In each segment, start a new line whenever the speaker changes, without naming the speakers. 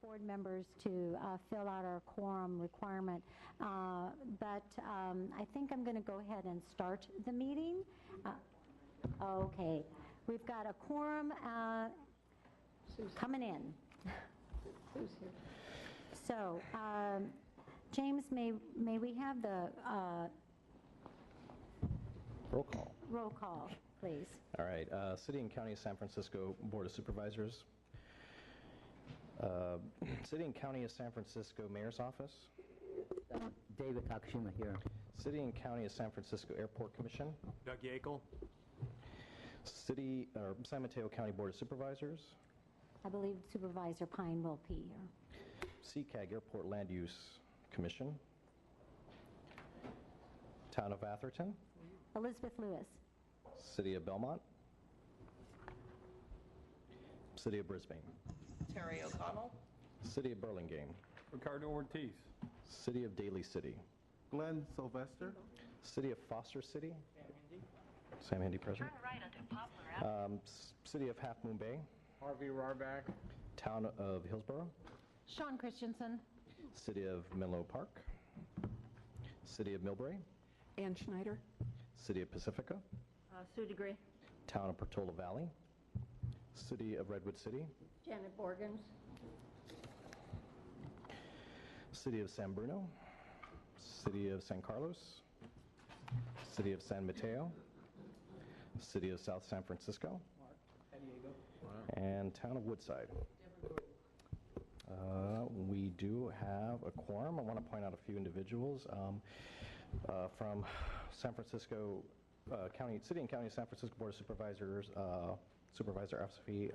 board members to fill out our quorum requirement, but I think I'm going to go ahead and start the meeting. Okay, we've got a quorum coming in.
Who's here?
So, James, may we have the
Roll call.
roll call, please?
All right. City and County of San Francisco Board of Supervisors. City and County of San Francisco Mayor's Office.
David Takashima here.
City and County of San Francisco Airport Commission.
Doug Yakel.
San Mateo County Board of Supervisors.
I believe Supervisor Pine will be here.
CCAG Airport Land Use Commission. Town of Atherton.
Elizabeth Lewis.
City of Belmont. City of Brisbane.
Terry O'Connell.
City of Burlingame.
Ricardo Ortiz.
City of Daly City.
Glenn Sylvester.
City of Foster City. Sam Hindy, President. City of Half Moon Bay.
Harvey Rarback.
Town of Hillsborough.
Sean Christensen.
City of Menlo Park. City of Millbrae.
Ann Schneider.
City of Pacifica.
Sue DeGree.
Town of Portola Valley. City of Redwood City.
Janet Borgens.
City of San Bruno. City of San Carlos. City of San Mateo. City of South San Francisco. And Town of Woodside. We do have a quorum. I want to point out a few individuals from San Francisco City and County of San Francisco Board of Supervisors. Supervisor Afsafi,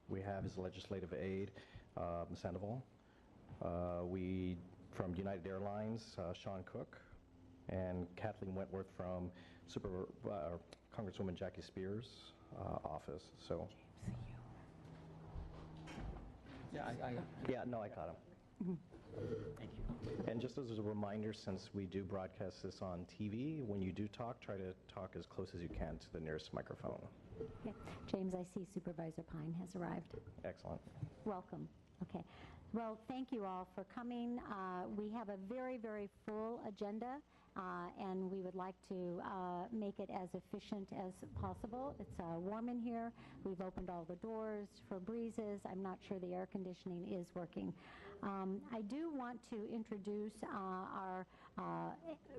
we have his legislative aide, Ms. Sandoval. We from United Airlines, Sean Cook, and Kathleen Wentworth from Congresswoman Jackie Spears' office. So. Yeah, no, I caught him.
Thank you.
And just as a reminder, since we do broadcast this on TV, when you do talk, try to talk as close as you can to the nearest microphone.
Okay. James, I see Supervisor Pine has arrived.
Excellent.
Welcome. Okay. Well, thank you all for coming. We have a very, very full agenda, and we would like to make it as efficient as possible. It's warm in here. We've opened all the doors for breezes. I'm not sure the air conditioning is working. I do want to introduce our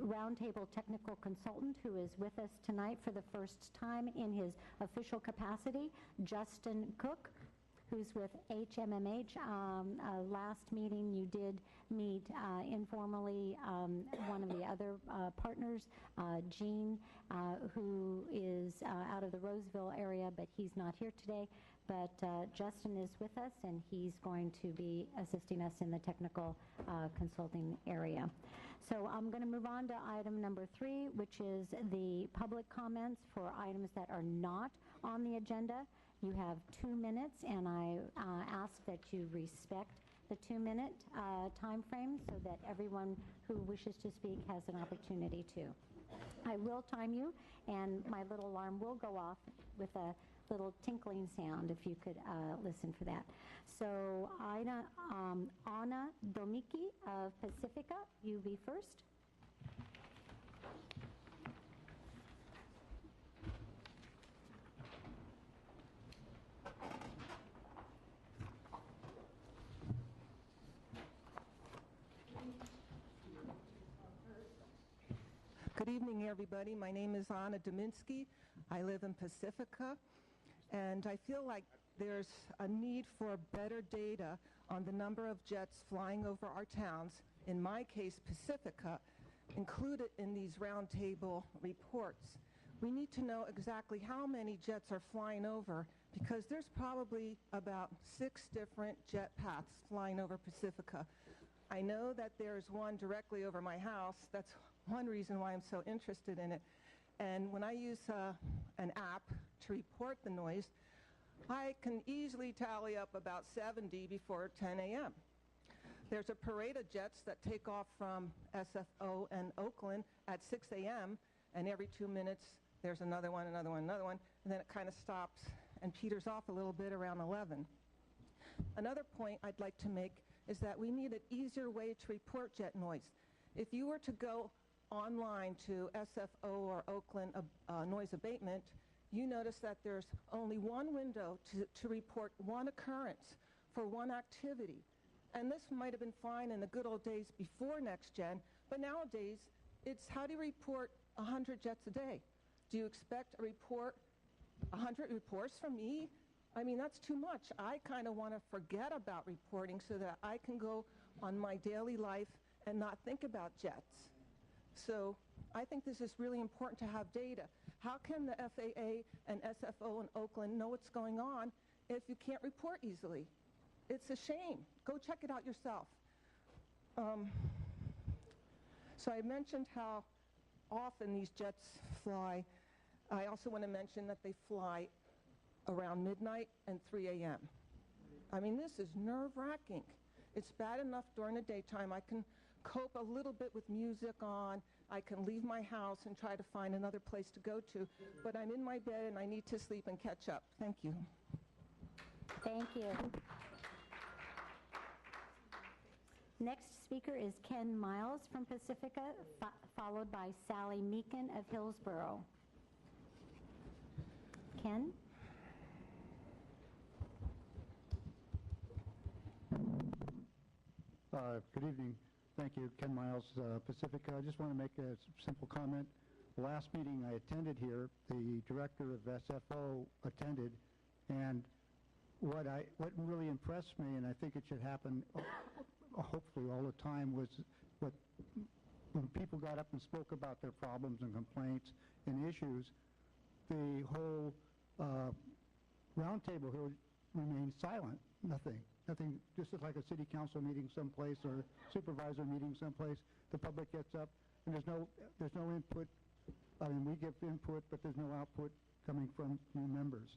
Roundtable technical consultant who is with us tonight for the first time in his official capacity, Justin Cook, who's with HMMH. Last meeting you did meet informally one of the other partners, Gene, who is out of the Roseville area, but he's not here today. But Justin is with us, and he's going to be assisting us in the technical consulting area. So I'm going to move on to item number 3, which is the public comments for items that are not on the agenda. You have 2 minutes, and I ask that you respect the 2-minute time frame so that everyone who wishes to speak has an opportunity to. I will time you, and my little alarm will go off with a little tinkling sound if you could listen for that. So Anna Domiki of Pacifica, you be first.
Good evening, everybody. My name is Anna Dominski. I live in Pacifica, and I feel like there's a need for better data on the number of jets flying over our towns, in my case, Pacifica, included in these roundtable reports. We need to know exactly how many jets are flying over, because there's probably about 6 different jet paths flying over Pacifica. I know that there's one directly over my house. That's one reason why I'm so interested in it. And when I use an app to report the noise, I can easily tally up about 70 before 10 a.m. There's a parade of jets that take off from SFO and Oakland at 6 a.m., and every 2 minutes there's another one, and then it kind of stops and peters off a little bit around 11. Another point I'd like to make is that we need an easier way to report jet noise. If you were to go online to SFO or Oakland noise abatement, you notice that there's only one window to report one occurrence for one activity. And this might have been fine in the good old days before NextGen, but nowadays it's how do you report 100 jets a day? Do you expect a report, 100 reports from me? I mean, that's too much. I kind of want to forget about reporting so that I can go on my daily life and not think about jets. So I think this is really important to have data. How can the FAA and SFO in Oakland know what's going on if you can't report easily? It's a shame. Go check it out yourself. So I mentioned how often these jets fly. I also want to mention that they fly around midnight and 3 a.m. I mean, this is nerve-wracking. It's bad enough during the daytime. I can cope a little bit with music on. I can leave my house and try to find another place to go to. But I'm in my bed and I need to sleep and catch up. Thank you.
Thank you. Next speaker is Ken Miles from Pacifica, followed by Sally Meekin of Hillsborough. Ken?
Good evening. Thank you. Ken Miles, Pacifica. I just want to make a simple comment. The last meeting I attended here, the director of SFO attended, and what really impressed me, and I think it should happen hopefully all the time, was when people got up and spoke about their problems and complaints and issues, the whole roundtable here remained silent. Nothing, just like a city council meeting someplace or supervisor meeting someplace. The public gets up and there's no input. I mean, we give input, but there's no output coming from new members.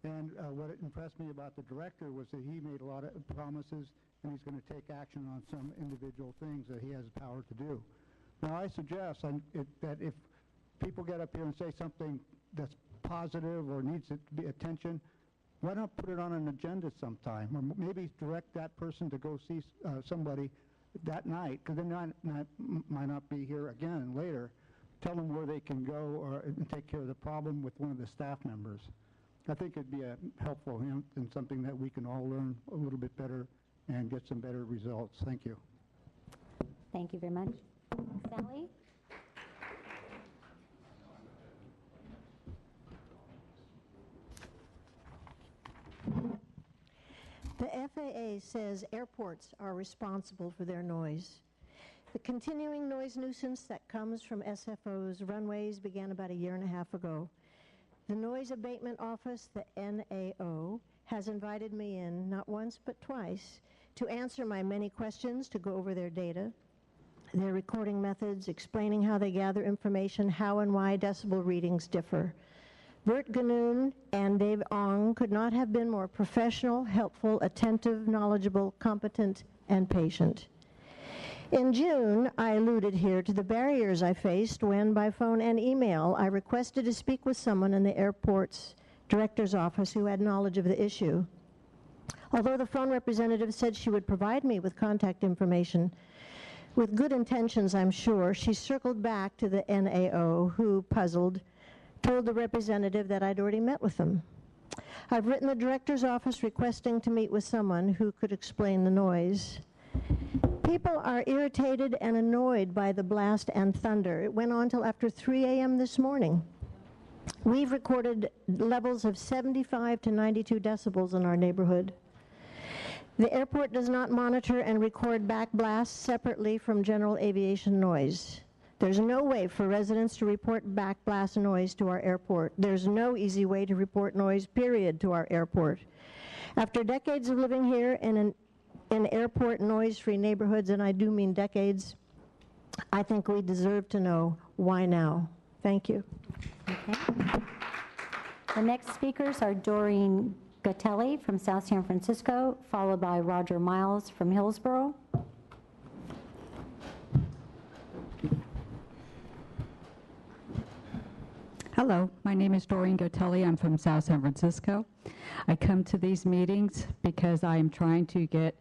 And what impressed me about the director was that he made a lot of promises and he's going to take action on some individual things that he has the power to do. Now, I suggest that if people get up here and say something that's positive or needs to be attention, why not put it on an agenda sometime, or maybe direct that person to go see somebody that night, because they might not be here again later. Tell them where they can go and take care of the problem with one of the staff members. I think it'd be a helpful hint and something that we can all learn a little bit better and get some better results. Thank you.
Thank you very much. Sally?
The FAA says airports are responsible for their noise. The continuing noise nuisance that comes from SFO's runways began about a year and a half ago. The Noise Abatement Office, the NAO, has invited me in, not once but twice, to answer my many questions, to go over their data, their recording methods, explaining how they gather information, how and why decibel readings differ. Bert Ganoon and Dave Ong could not have been more professional, helpful, attentive, knowledgeable, competent, and patient. In June, I alluded here to the barriers I faced when, by phone and email, I requested to speak with someone in the airport's director's office who had knowledge of the issue. Although the phone representative said she would provide me with contact information, with good intentions, I'm sure, she circled back to the NAO, who, puzzled, told the representative that I'd already met with them. I've written the director's office requesting to meet with someone who could explain the noise. People are irritated and annoyed by the blast and thunder. It went on till after 3 a.m. this morning. We've recorded levels of 75 to 92 decibels in our neighborhood. The airport does not monitor and record back blasts separately from general aviation noise. There's no way for residents to report back blast noise to our airport. There's no easy way to report noise, period, to our airport. After decades of living here in airport noise-free neighborhoods, and I do mean decades, I think we deserve to know why now. Thank you.
Okay. The next speakers are Doreen Gatelli from South San Francisco, followed by Roger Miles from Hillsborough.
Hello, my name is Doreen Gatelli. I'm from South San Francisco. I come to these meetings because I am trying to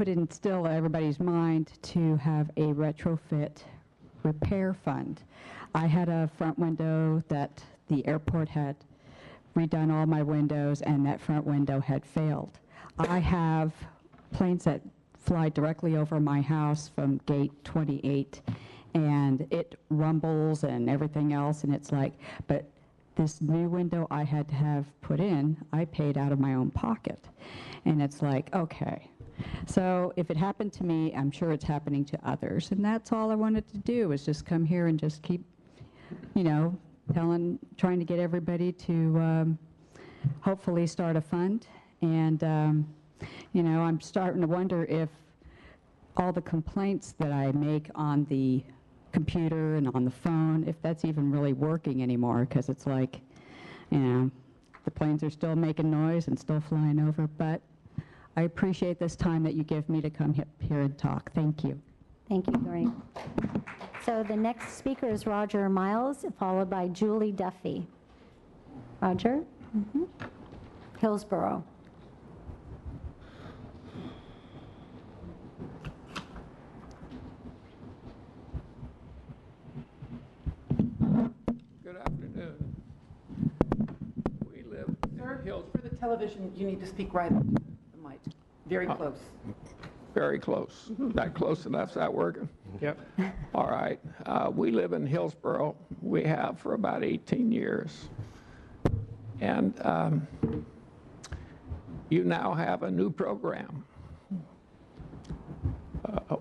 instill everybody's mind to have a retrofit repair fund. I had a front window that the airport had redone all my windows, and that front window had failed. I have planes that fly directly over my house from gate 28, and it rumbles and everything else, and it's like, but this new window I had to have put in, I paid out of my own pocket. And it's like, okay. So if it happened to me, I'm sure it's happening to others. And that's all I wanted to do, was just come here and just keep, trying to get everybody to hopefully start a fund. And, I'm starting to wonder if all the complaints that I make on the computer and on the phone, if that's even really working anymore, because it's like, the planes are still making noise and still flying over. But I appreciate this time that you give me to come here and talk. Thank you.
Thank you, Doreen. So the next speaker is Roger Miles, followed by Julie Duffy. Roger? Hillsborough.
Good afternoon. We live
Sir,
in Hills.
for the television, you need to speak right up to the mic. Very close.
Very close. Not close enough. Is that working?
Yep.
All right. We live in Hillsborough. We have for about 18 years. And you now have a new program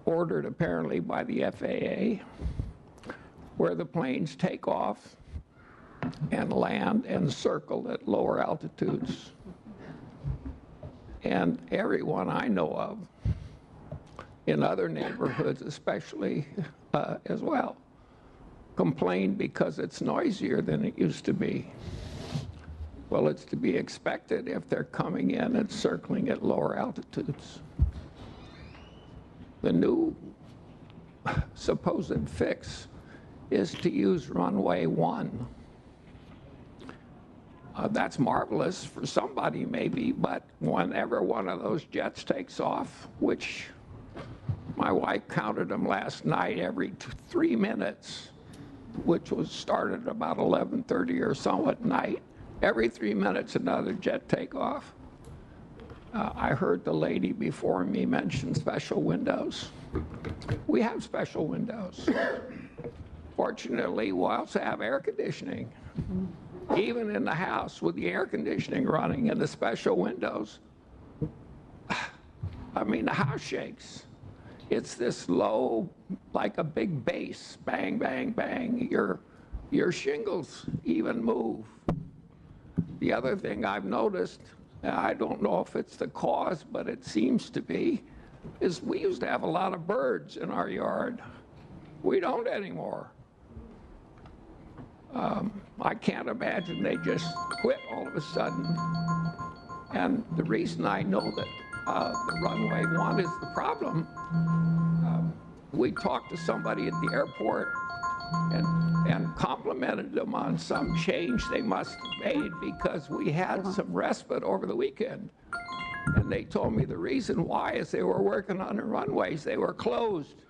ordered apparently by the FAA, where the planes take off and land and circle at lower altitudes. And everyone I know of, in other neighborhoods especially as well, complain because it's noisier than it used to be. Well, it's to be expected if they're coming in and circling at lower altitudes. The new supposed fix is to use runway 1. That's marvelous for somebody maybe, but whenever one of those jets takes off, which my wife counted them last night every 3 minutes, which was started about 11:30 or so at night, every 3 minutes another jet take off. I heard the lady before me mention special windows. We have special windows. Fortunately, we also have air conditioning. Even in the house with the air conditioning running and the special windows, I mean, the house shakes. It's this low, like a big bass, bang, bang, bang. Your shingles even move. The other thing I've noticed, I don't know if it's the cause, but it seems to be, is we used to have a lot of birds in our yard. We don't anymore. I can't imagine they just quit all of a sudden. And the reason I know that the runway 1 is the problem, we talked to somebody at the airport and complimented them on some change they must have made because we had some respite over the weekend. And they told me the reason why is they were working on the runways. They were closed.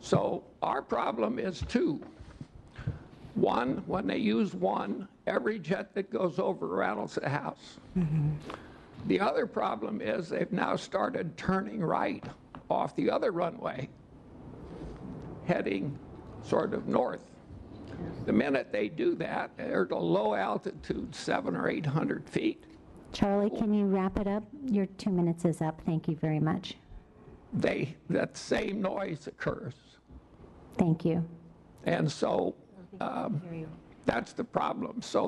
So our problem is 2. 1, when they use 1, every jet that goes over rattles the house. The other problem is they've now started turning right off the other runway, heading sort of north. The minute they do that, they're at a low altitude, 700 or 800 feet.
Charlie, can you wrap it up? Your 2 minutes is up. Thank you very much.
That same noise occurs.
Thank you.
And so that's the problem. So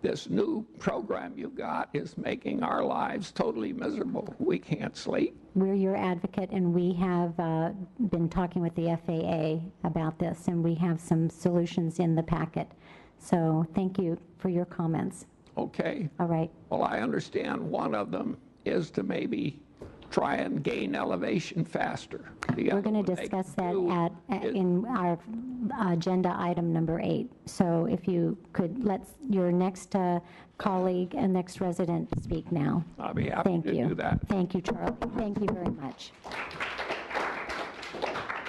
this new program you got is making our lives totally miserable. We can't sleep.
We're your advocate, and we have been talking with the FAA about this, and we have some solutions in the packet. So thank you for your comments.
Okay.
All right.
Well, I understand one of them is to maybe try and gain elevation faster.
We're going to discuss that in our agenda item number 8. So if you could let your next colleague and next resident speak now.
I'll be happy to do that.
Thank you, Charlie. Thank you very much.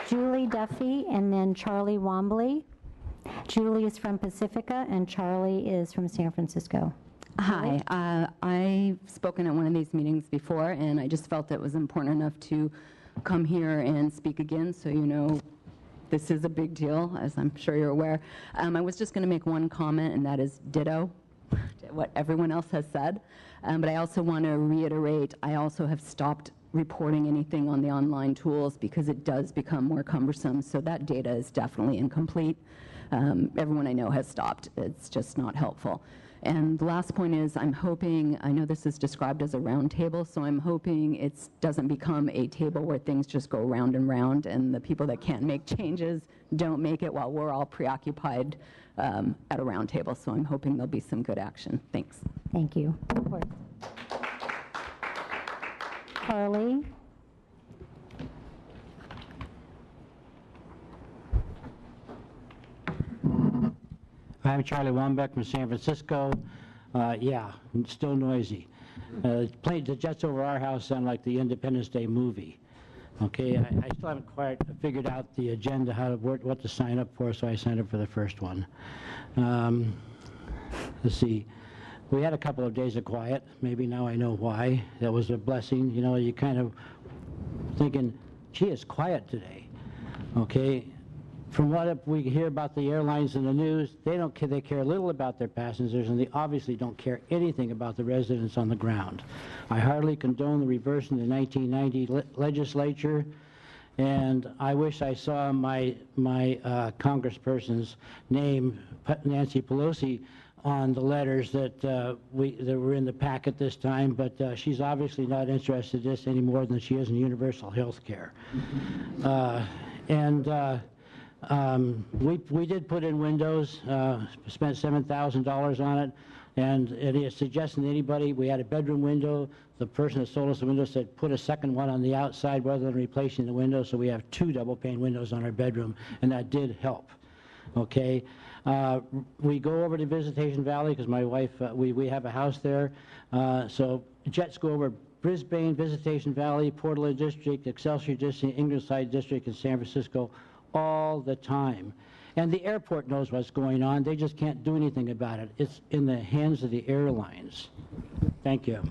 Julie Duffy and then Charlie Wombly. Julie is from Pacifica and Charlie is from San Francisco.
Hi, I've spoken at one of these meetings before, and I just felt it was important enough to come here and speak again, so you know this is a big deal, as I'm sure you're aware. I was just going to make one comment, and that is ditto what everyone else has said. But I also want to reiterate, I also have stopped reporting anything on the online tools because it does become more cumbersome, so that data is definitely incomplete. Everyone I know has stopped. It's just not helpful. And the last point is, I'm hoping, I know this is described as a roundtable, so I'm hoping it doesn't become a table where things just go round and round and the people that can't make changes don't make it while we're all preoccupied at a roundtable. So I'm hoping there'll be some good action. Thanks.
Thank you. Carly.
I'm Charlie Wambeck from San Francisco. Yeah, it's still noisy. The jets over our house sound like the Independence Day movie. Okay, I still haven't quite figured out the agenda, what to sign up for, so I signed up for the first one. Let's see. We had a couple of days of quiet. Maybe now I know why. That was a blessing. You know, you kind of thinking, gee, it's quiet today. Okay. From what we hear about the airlines in the news, they care little about their passengers, and they obviously don't care anything about the residents on the ground. I hardly condone the reverse in the 1990 legislature, and I wish I saw my congressperson's name, Nancy Pelosi, on the letters that were in the packet this time, but she's obviously not interested in this any more than she is in universal health care. We did put in windows, spent $7,000 on it, and it is suggesting to anybody, we had a bedroom window, the person that sold us the window said put a second one on the outside rather than replacing the window, so we have 2 double pane windows on our bedroom, and that did help. Okay, we go over to Visitation Valley because my wife, we have a house there, so jets go over Brisbane, Visitation Valley, Portland District, Excelsior District, Ingleside District, and San Francisco all the time. And the airport knows what's going on. They just can't do anything about it. It's in the hands of the airlines. Thank you.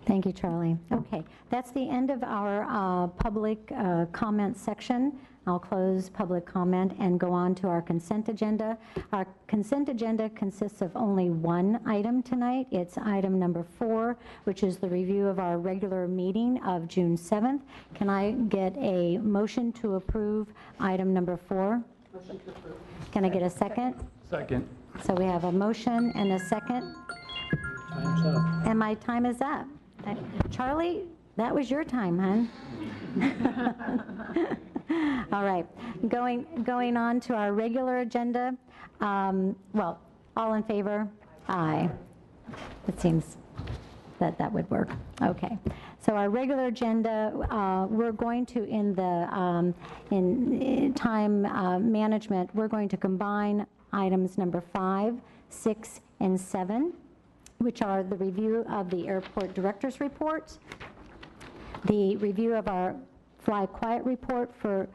Thank you, Charlie. Okay, that's the end of our public comment section. I'll close public comment and go on to our consent agenda. Our consent agenda consists of only one item tonight. It's item number 4, which is the review of our regular meeting of June 7th. Can I get a motion to approve item number 4? Motion to approve. Can I get a second?
Second.
So we have a motion and a second.
Time's up.
And my time is up. Charlie, that was your time, hon. All right, going on to our regular agenda. Well, all in favor? Aye. It seems that would work. Okay. So our regular agenda, we're going to, in time management, we're going to combine items number 5, 6, and 7, which are the review of the airport director's report, the review of our Fly Quiet report for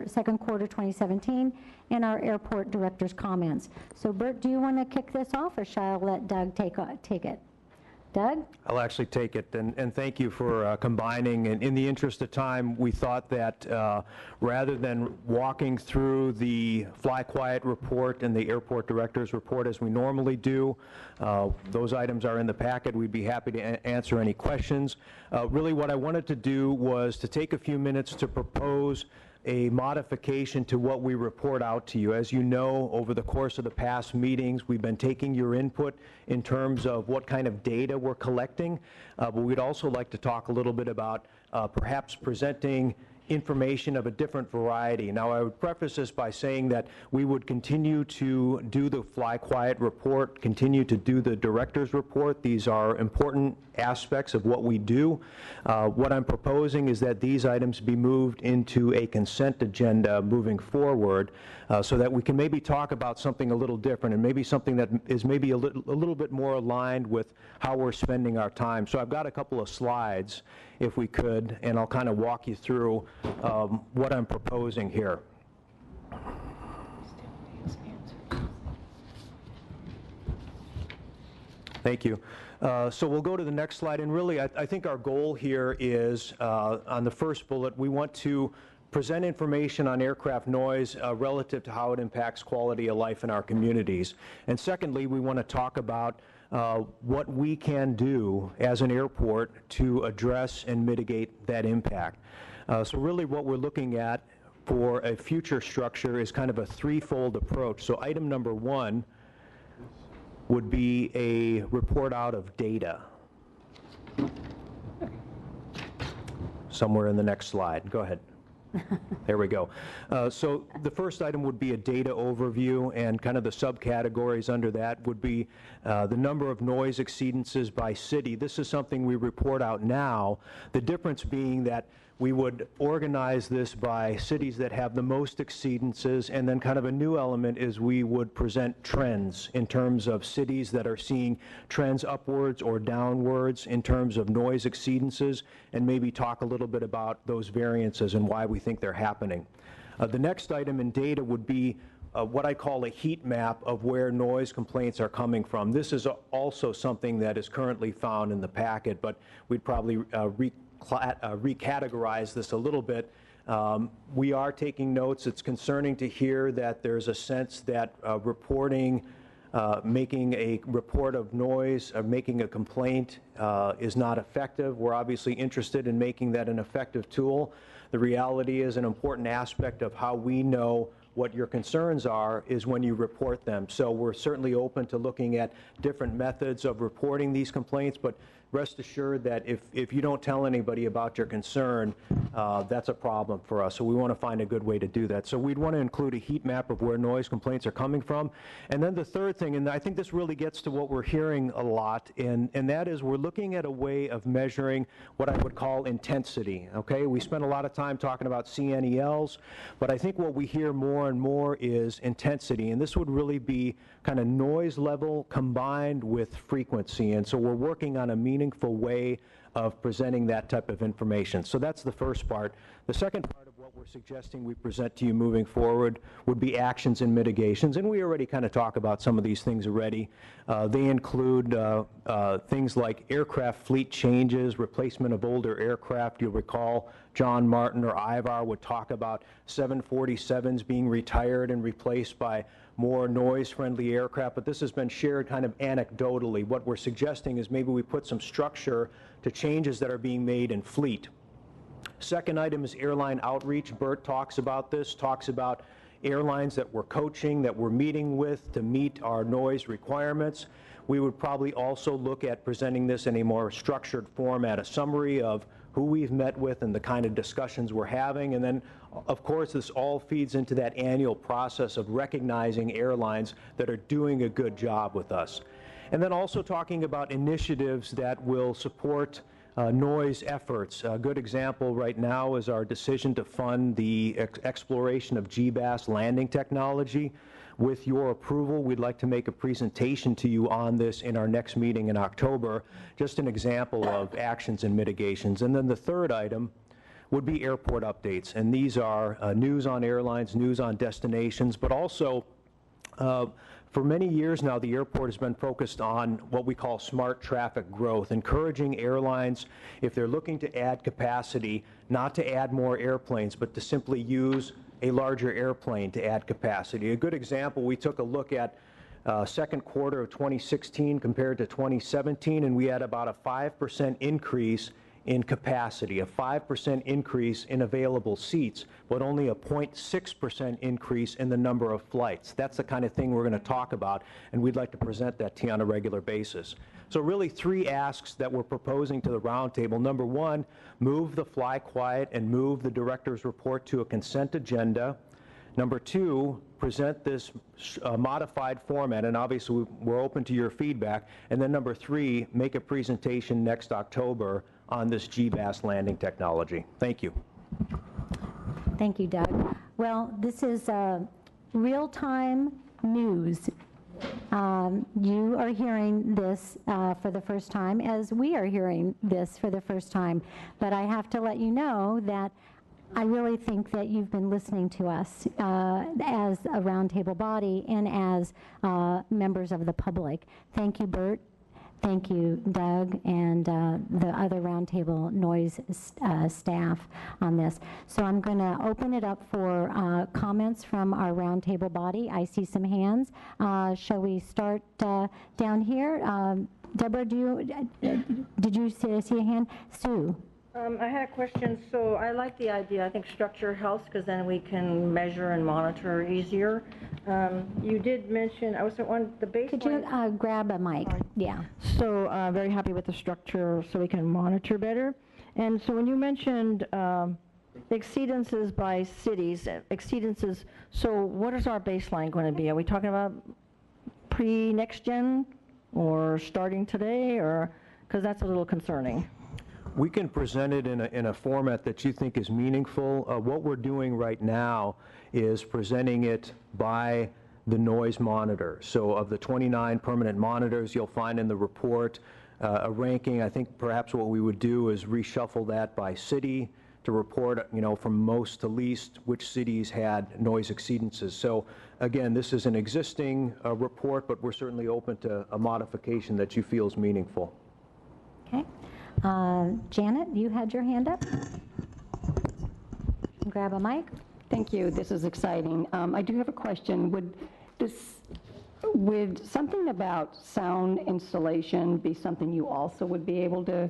second quarter 2017, and our airport director's comments. So Bert, do you want to kick this off, or shall I let Doug take it? Doug?
I'll actually take it, and thank you for combining. And in the interest of time, we thought that rather than walking through the Fly Quiet report and the airport director's report as we normally do, those items are in the packet. We'd be happy to answer any questions. Really what I wanted to do was to take a few minutes to propose a modification to what we report out to you. As you know, over the course of the past meetings, we've been taking your input in terms of what kind of data we're collecting, but we'd also like to talk a little bit about perhaps presenting information of a different variety. Now, I would preface this by saying that we would continue to do the Fly Quiet report, continue to do the director's report. These are important aspects of what we do. What I'm proposing is that these items be moved into a consent agenda moving forward, so that we can maybe talk about something a little different and maybe something that is maybe a little bit more aligned with how we're spending our time. So I've got a couple of slides, if we could, and I'll kind of walk you through what I'm proposing here. Thank you. So we'll go to the next slide, and really I think our goal here is, on the first bullet, we want to present information on aircraft noise relative to how it impacts quality of life in our communities. And secondly, we want to talk about what we can do as an airport to address and mitigate that impact. So really what we're looking at for a future structure is kind of a threefold approach. So item number one would be a report out of data. Somewhere in the next slide. Go ahead. There we go. So the first item would be a data overview, and kind of the subcategories under that would be the number of noise exceedances by city. This is something we report out now, the difference being that we would organize this by cities that have the most exceedances, and then kind of a new element is we would present trends in terms of cities that are seeing trends upwards or downwards in terms of noise exceedances, and maybe talk a little bit about those variances and why we think they're happening. The next item in data would be what I call a heat map of where noise complaints are coming from. This is also something that is currently found in the packet, but we'd probably recategorize this a little bit. We are taking notes. It's concerning to hear that there's a sense that making a report of noise or making a complaint is not effective. We're obviously interested in making that an effective tool. The reality is an important aspect of how we know what your concerns are is when you report them. So we're certainly open to looking at different methods of reporting these complaints, but rest assured that if you don't tell anybody about your concern, that's a problem for us. So we want to find a good way to do that. So we'd want to include a heat map of where noise complaints are coming from. And then the third thing, and I think this really gets to what we're hearing a lot, and that is we're looking at a way of measuring what I would call intensity. Okay, we spend a lot of time talking about CNELs, but I think what we hear more and more is intensity, and this would really be kind of noise level combined with frequency. And so we're working on a meaningful way of presenting that type of information. So that's the first part. The second part of what we're suggesting we present to you moving forward would be actions and mitigations, and we already kind of talk about some of these things already. They include things like aircraft fleet changes, replacement of older aircraft. You'll recall John Martin or Ivar would talk about 747s being retired and replaced by more noise-friendly aircraft, but this has been shared kind of anecdotally. What we're suggesting is maybe we put some structure to changes that are being made in fleet. Second item is airline outreach. Bert talks about this, talks about airlines that we're coaching, that we're meeting with to meet our noise requirements. We would probably also look at presenting this in a more structured format, a summary of who we've met with and the kind of discussions we're having. And then, of course, this all feeds into that annual process of recognizing airlines that are doing a good job with us. And then also talking about initiatives that will support noise efforts. A good example right now is our decision to fund the exploration of GBAS landing technology. With your approval, we'd like to make a presentation to you on this in our next meeting in October, just an example of actions and mitigations. And then the third item would be airport updates, and these are news on airlines, news on destinations, but also for many years now, the airport has been focused on what we call smart traffic growth, encouraging airlines, if they're looking to add capacity, not to add more airplanes, but to simply use a larger airplane to add capacity. A good example, we took a look at second quarter of 2016 compared to 2017, and we had about a 5% increase in capacity, a 5% increase in available seats, but only a 0.6% increase in the number of flights. That's the kind of thing we're going to talk about, and we'd like to present that to you on a regular basis. So really 3 asks that we're proposing to the roundtable. Number 1, move the fly quiet and move the director's report to a consent agenda. Number 2, present this modified format, and obviously we're open to your feedback. And then number 3, make a presentation next October on this GBAS landing technology. Thank you.
Thank you, Doug. Well, this is real-time news. You are hearing this for the first time, as we are hearing this for the first time. But I have to let you know that I really think that you've been listening to us as a roundtable body and as members of the public. Thank you, Bert. Thank you, Doug, and the other roundtable noise staff on this. So I'm going to open it up for comments from our roundtable body. I see some hands. Shall we start down here? Deborah, did you see a hand? Sue.
I had a question. So I like the idea. I think structure helps because then we can measure and monitor easier. You did mention, I was on the baseline.
Could you grab a mic? Yeah.
So very happy with the structure so we can monitor better. And so when you mentioned exceedances by cities, so what is our baseline going to be? Are we talking about pre-next gen or starting today, or because that's a little concerning?
We can present it in a format that you think is meaningful. What we're doing right now is presenting it by the noise monitor. So of the 29 permanent monitors you'll find in the report, a ranking. I think perhaps what we would do is reshuffle that by city to report, from most to least, which cities had noise exceedances. So again, this is an existing report, but we're certainly open to a modification that you feel is meaningful.
Okay. Janet, you had your hand up. Grab a mic.
Thank you. This is exciting. I do have a question. Would something about sound installation be something you also would be able to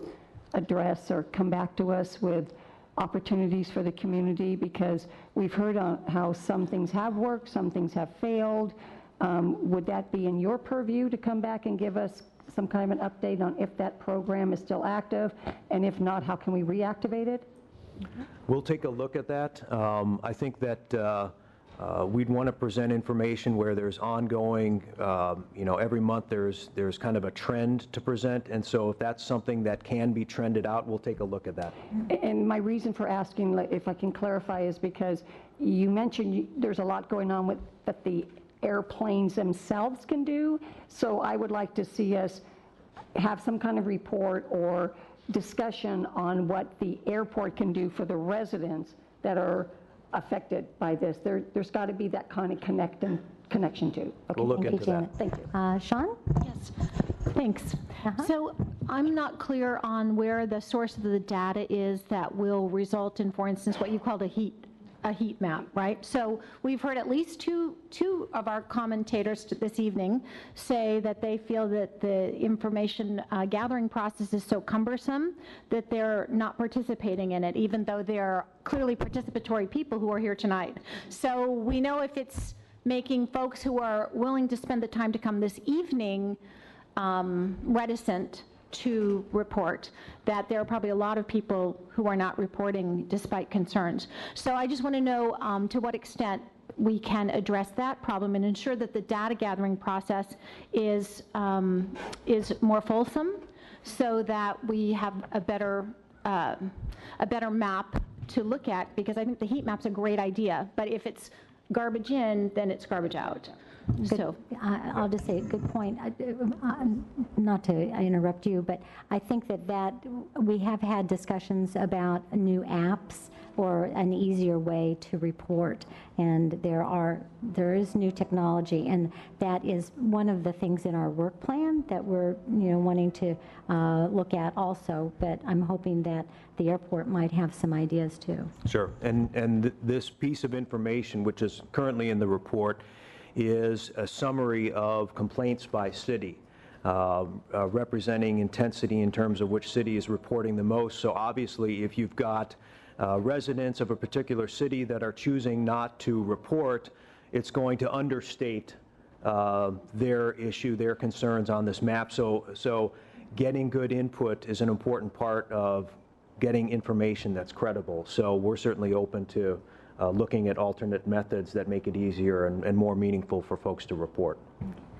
address or come back to us with opportunities for the community? Because we've heard on how some things have worked, some things have failed. Would that be in your purview to come back and give us some kind of an update on if that program is still active, and if not, how can we reactivate it?
We'll take a look at that. I think that we'd want to present information where there's ongoing, every month there's kind of a trend to present, and so if that's something that can be trended out, we'll take a look at that.
And my reason for asking, if I can clarify, is because you mentioned there's a lot going on with that the airplanes themselves can do. So I would like to see us have some kind of report or discussion on what the airport can do for the residents that are affected by this. There's got to be that kind of connection to. Okay.
We'll look into that.
Thank you.
Sean?
Yes. Thanks. So I'm not clear on where the source of the data is that will result in, for instance, what you called a heat map, right? So we've heard at least two of our commentators this evening say that they feel that the information gathering process is so cumbersome that they're not participating in it, even though they're clearly participatory people who are here tonight. So we know if it's making folks who are willing to spend the time to come this evening reticent to report, that there are probably a lot of people who are not reporting despite concerns. So I just want to know to what extent we can address that problem and ensure that the data gathering process is more fulsome, so that we have a better map to look at, because I think the heat map's a great idea, but if it's garbage in, then it's garbage out. So
I'll just say, good point. Not to interrupt you, but I think that we have had discussions about new apps or an easier way to report, and there is new technology, and that is one of the things in our work plan that we're wanting to look at also. But I'm hoping that the airport might have some ideas too.
Sure, and this piece of information, which is currently in the report, is a summary of complaints by city. representing intensity in terms of which city is reporting the most. So obviously, if you've got residents of a particular city that are choosing not to report, it's going to understate their issue, their concerns on this map. So getting good input is an important part of getting information that's credible. So we're certainly open to looking at alternate methods that make it easier and more meaningful for folks to report.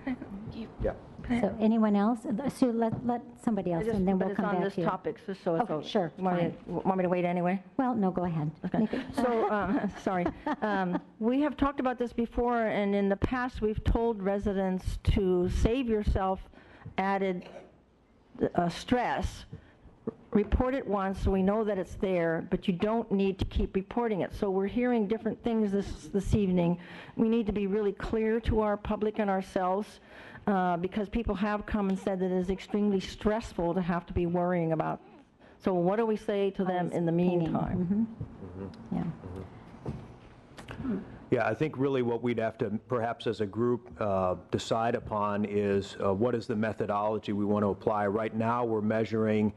Thank you.
Yeah.
So anyone else? Sue, let somebody else, and then we'll come back to you.
But it's on this topic, so it's
Okay, sure,
Want me to wait anyway?
Well, no, go ahead.
Okay. So, sorry. We have talked about this before, and in the past, we've told residents to save yourself added stress. Report it once so we know that it's there, but you don't need to keep reporting it. So we're hearing different things this evening. We need to be really clear to our public and ourselves because people have come and said that it is extremely stressful to have to be worrying about. So what do we say to them in the meantime?
Yeah.
Yeah, I think really what we'd have to perhaps as a group decide upon is what is the methodology we want to apply. Right now we're measuring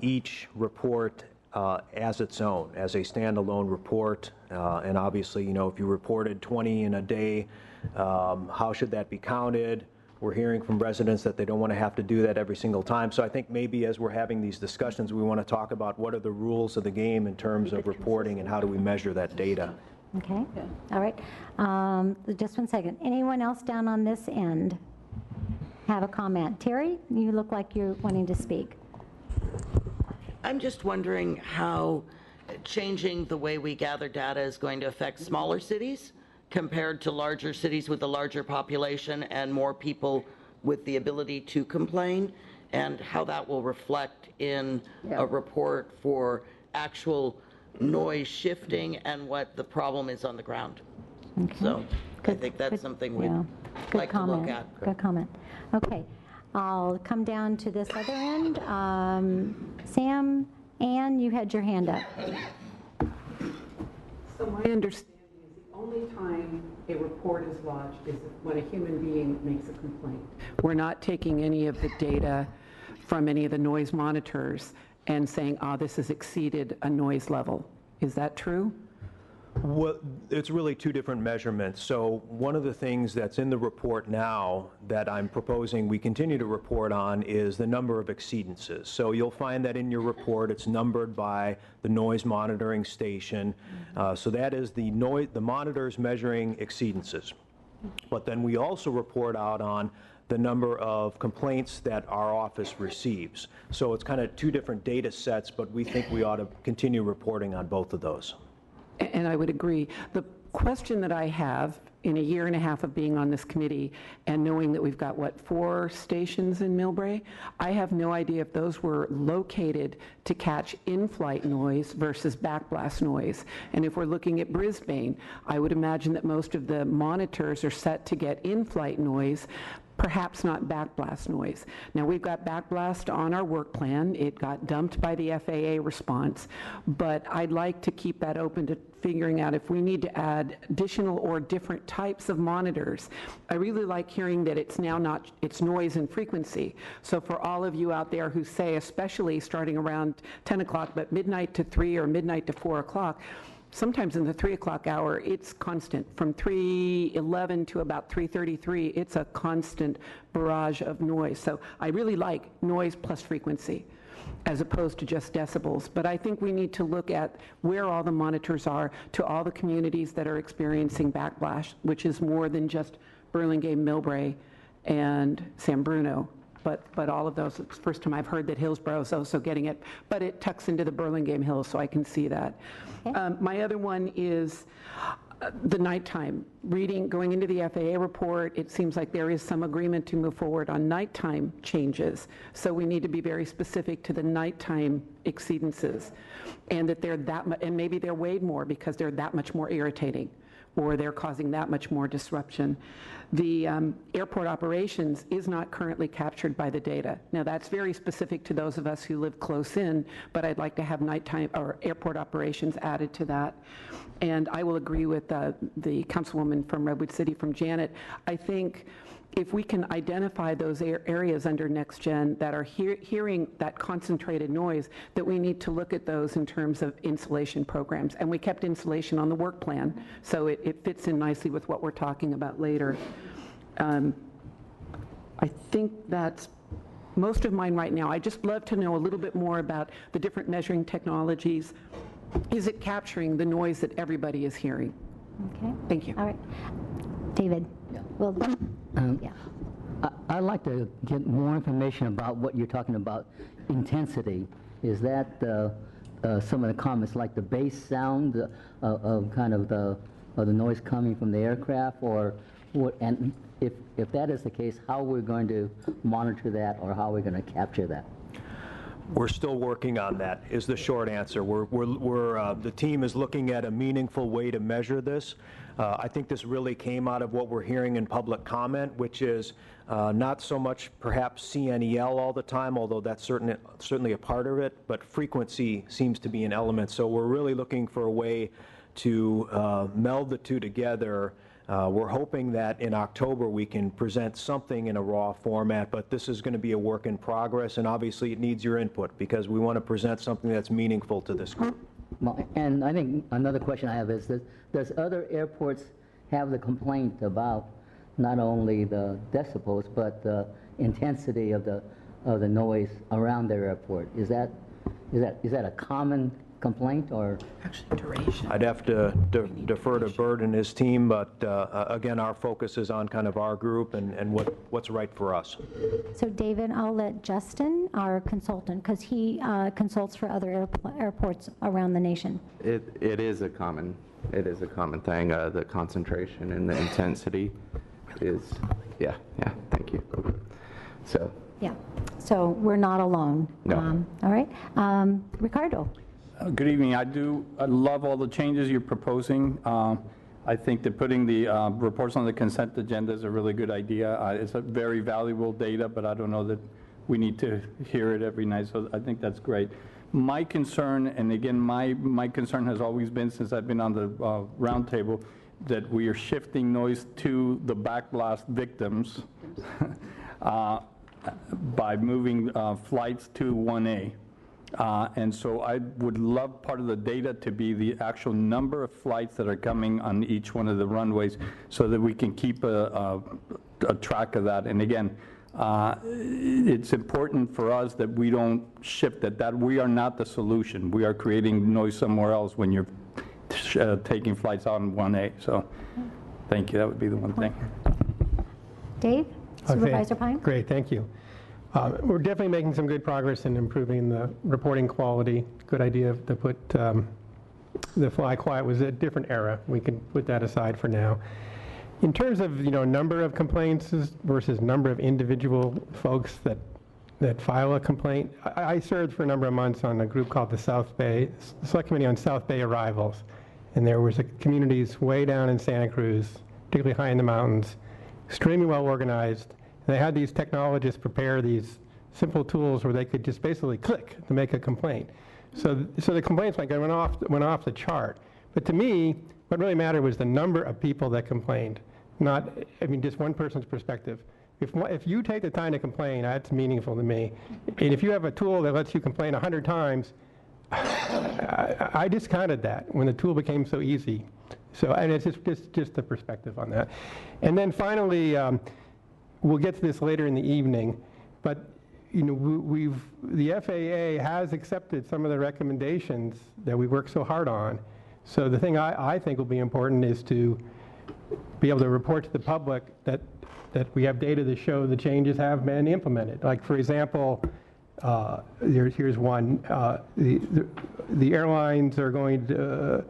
each report as its own, as a standalone report. And obviously, you know, if you reported 20 in a day, how should that be counted? We're hearing from residents that they don't want to have to do that every single time. So I think maybe as we're having these discussions, we want to talk about what are the rules of the game in terms of reporting and how do we measure that data.
Okay. All right. Just one second. Anyone else down on this end have a comment? Terry, you look like you're wanting to speak.
I'm just wondering how changing the way we gather data is going to affect smaller cities compared to larger cities with a larger population and more people with the ability to complain, and how that will reflect in a report for actual noise shifting and what the problem is on the ground.
Okay.
So I think that's something we'd like to look at.
Good comment. Okay. I'll come down to this other end. Sam, Ann, you had your hand up.
So my understanding is the only time a report is lodged is when a human being makes a complaint. We're not taking any of the data from any of the noise monitors and saying, this has exceeded a noise level. Is that true?
Well, it's really two different measurements. So one of the things that's in the report now that I'm proposing we continue to report on is the number of exceedances. So you'll find that in your report it's numbered by the noise monitoring station. So that is the monitors measuring exceedances. But then we also report out on the number of complaints that our office receives. So it's kind of two different data sets, but we think we ought to continue reporting on both of those.
And I would agree. The question that I have in a year and a half of being on this committee and knowing that we've got, 4 stations in Millbrae, I have no idea if those were located to catch in-flight noise versus backblast noise. And if we're looking at Brisbane, I would imagine that most of the monitors are set to get in-flight noise, perhaps not backblast noise. Now, we've got backblast on our work plan. It got dumped by the FAA response, but I'd like to keep that open to figuring out if we need to add additional or different types of monitors. I really like hearing that it's now not, it's noise and frequency. So for all of you out there who say, especially starting around 10 o'clock, but midnight to 3 or midnight to 4 o'clock, sometimes in the 3 o'clock hour, it's constant. From 3:11 to about 3:33, it's a constant barrage of noise. So I really like noise plus frequency as opposed to just decibels. But I think we need to look at where all the monitors are to all the communities that are experiencing backblast, which is more than just Burlingame, Millbrae, and San Bruno. But all of those, it's the first time I've heard that Hillsborough is also getting it, but it tucks into the Burlingame Hills, so I can see that. Okay. My other one is the nighttime. Going into the FAA report, it seems like there is some agreement to move forward on nighttime changes. So we need to be very specific to the nighttime exceedances, and that they're and maybe they're weighed more because they're that much more irritating, or they're causing that much more disruption. The airport operations is not currently captured by the data. Now, that's very specific to those of us who live close in, but I'd like to have nighttime or airport operations added to that. And I will agree with the councilwoman from Redwood City, from Janet. I think if we can identify those areas under Next Gen that are hearing that concentrated noise, that we need to look at those in terms of insulation programs. And we kept insulation on the work plan, so it fits in nicely with what we're talking about later. I think that's most of mine right now. I'd just love to know a little bit more about the different measuring technologies. Is it capturing the noise that everybody is hearing?
Okay.
Thank you.
All right. David?
Yeah.
Well, yeah.
I'd like to get more information about what you're talking about, intensity. Is that some of the comments, like the bass sound of kind of the noise coming from the aircraft, or what? And if that is the case, how we're going to monitor that, or how we're going to capture that?
We're still working on that, is the short answer. The team is looking at a meaningful way to measure this. I think this really came out of what we're hearing in public comment, which is not so much perhaps CNEL all the time, although that's certainly a part of it, but frequency seems to be an element. So we're really looking for a way to meld the two together. We're hoping that in October we can present something in a raw format, but this is going to be a work in progress, and obviously it needs your input because we want to present something that's meaningful to this group.
And I think another question I have is this: does other airports have the complaint about not only the decibels but the intensity of the noise around their airport? Is that a common complaint, or
actually duration?
I'd have to defer to Bert and his team, but again, our focus is on kind of our group and what's right for us.
So David, I'll let Justin, our consultant, because he consults for other airports around the nation.
It is a common thing. The concentration and the intensity is, yeah. Thank you. So.
Yeah. So we're not alone.
No.
All right. Ricardo.
Good evening. I love all the changes you're proposing. I think that putting the reports on the consent agenda is a really good idea. It's a very valuable data, but I don't know that we need to hear it every night, so I think that's great. My concern, and again, my concern has always been, since I've been on the roundtable, that we are shifting noise to the backblast victims by moving flights to 1A. And so I would love part of the data to be the actual number of flights that are coming on each one of the runways, so that we can keep a track of that. And again, it's important for us that we don't shift that we are not the solution. We are creating noise somewhere else when you're taking flights out in 1A. So thank you. That would be the one thing.
Dave? Supervisor Pine?
Great, thank you. We're definitely making some good progress in improving the reporting quality. Good idea to put the fly quiet was a different era. We can put that aside for now. In terms of number of complaints versus number of individual folks that file a complaint, I served for a number of months on a group called the Select Committee on South Bay Arrivals, and there was communities way down in Santa Cruz, particularly high in the mountains, extremely well organized. They had these technologists prepare these simple tools where they could just basically click to make a complaint. So the complaints went off the chart. But to me, what really mattered was the number of people that complained, not, just one person's perspective. If you take the time to complain, that's meaningful to me. And if you have a tool that lets you complain 100 times, I discounted that when the tool became so easy. So, and it's just the perspective on that. And then finally, we'll get to this later in the evening, but the FAA has accepted some of the recommendations that we worked so hard on. So the thing I think will be important is to be able to report to the public that we have data to show the changes have been implemented. Like, for example, here's one. The airlines are going to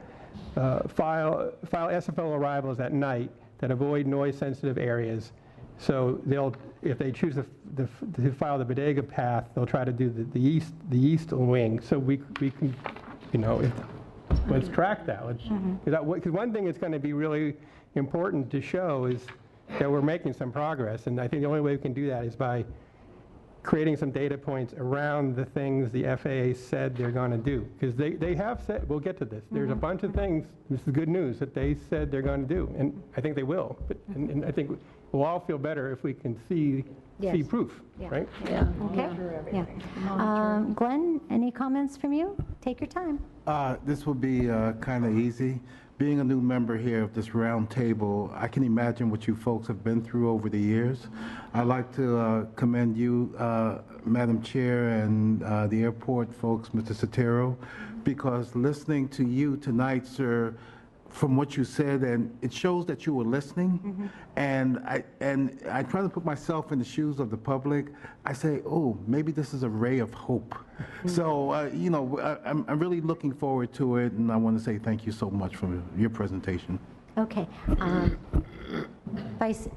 file SFO arrivals at night that avoid noise-sensitive areas. So if they choose to file the bodega path, they'll try to do the east wing. So we can, let's track that. Because one thing that's going to be really important to show is that we're making some progress. And I think the only way we can do that is by creating some data points around the things the FAA said they're going to do. Because they have said, we'll get to this, there's a bunch of things, this is good news, that they said they're going to do. And I think they will. And I think we'll all feel better if we can see
Yes.
proof,
Yeah.
right?
Yeah.
Okay. Yeah. Glenn, any comments from you? Take your time.
This will be kind of easy. Being a new member here of this round table, I can imagine what you folks have been through over the years. I'd like to commend you, Madam Chair, and the airport folks, Mr. Sotero, because listening to you tonight, sir, from what you said, and it shows that you were listening. And I try to put myself in the shoes of the public. I say, oh, maybe this is a ray of hope. So, you know, I'm really looking forward to it, and I want to say thank you so much for your presentation.
Okay. Vice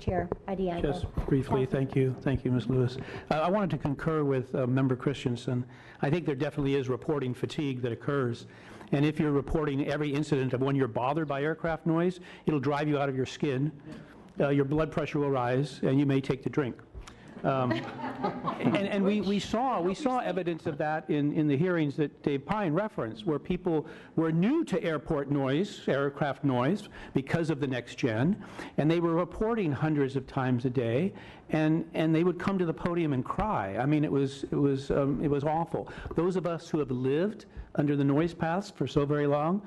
Chair Adiago.
Just briefly, thank you, Ms. Lewis. I wanted to concur with Member Christensen. I think there definitely is reporting fatigue that occurs. And if you're reporting every incident of when you're bothered by aircraft noise, it'll drive you out of your skin. Your blood pressure will rise, and you may take to drink. And we saw evidence of that in the hearings that Dave Pine referenced, where people were new to airport noise, aircraft noise, because of the next gen, and they were reporting hundreds of times a day, and they would come to the podium and cry. I mean, it was awful. Those of us who have lived under the noise paths for so very long,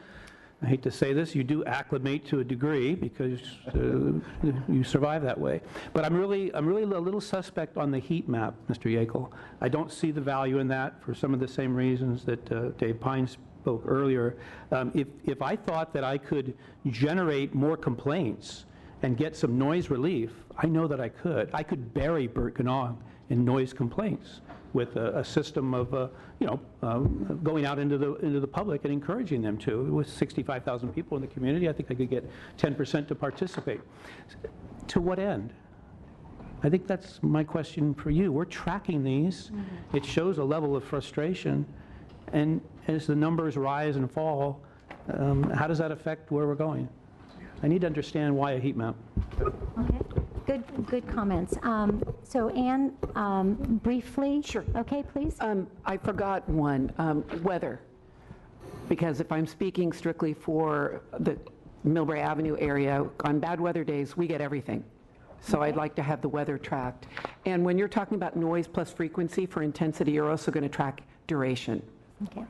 I hate to say this, you do acclimate to a degree because you survive that way. But I'm really a little suspect on the heat map, Mr. Yackel. I don't see the value in that for some of the same reasons that Dave Pine spoke earlier. If I thought that I could generate more complaints and get some noise relief, I know that I could. I could bury Burt-Ganong in noise complaints with a system of, going out into the public and encouraging them to. With 65,000 people in the community, I think I could get 10% to participate. To what end? I think that's my question for you. We're tracking these. It shows a level of frustration. And as the numbers rise and fall, how does that affect where we're going? I need to understand why a heat map.
Okay. Good comments. So Ann, briefly.
Sure.
Okay, please.
I forgot one, weather. Because if I'm speaking strictly for the Millbrae Avenue area, on bad weather days, we get everything. So I'd like to have the weather tracked. And when you're talking about noise plus frequency for intensity, you're also going to track duration.
Okay.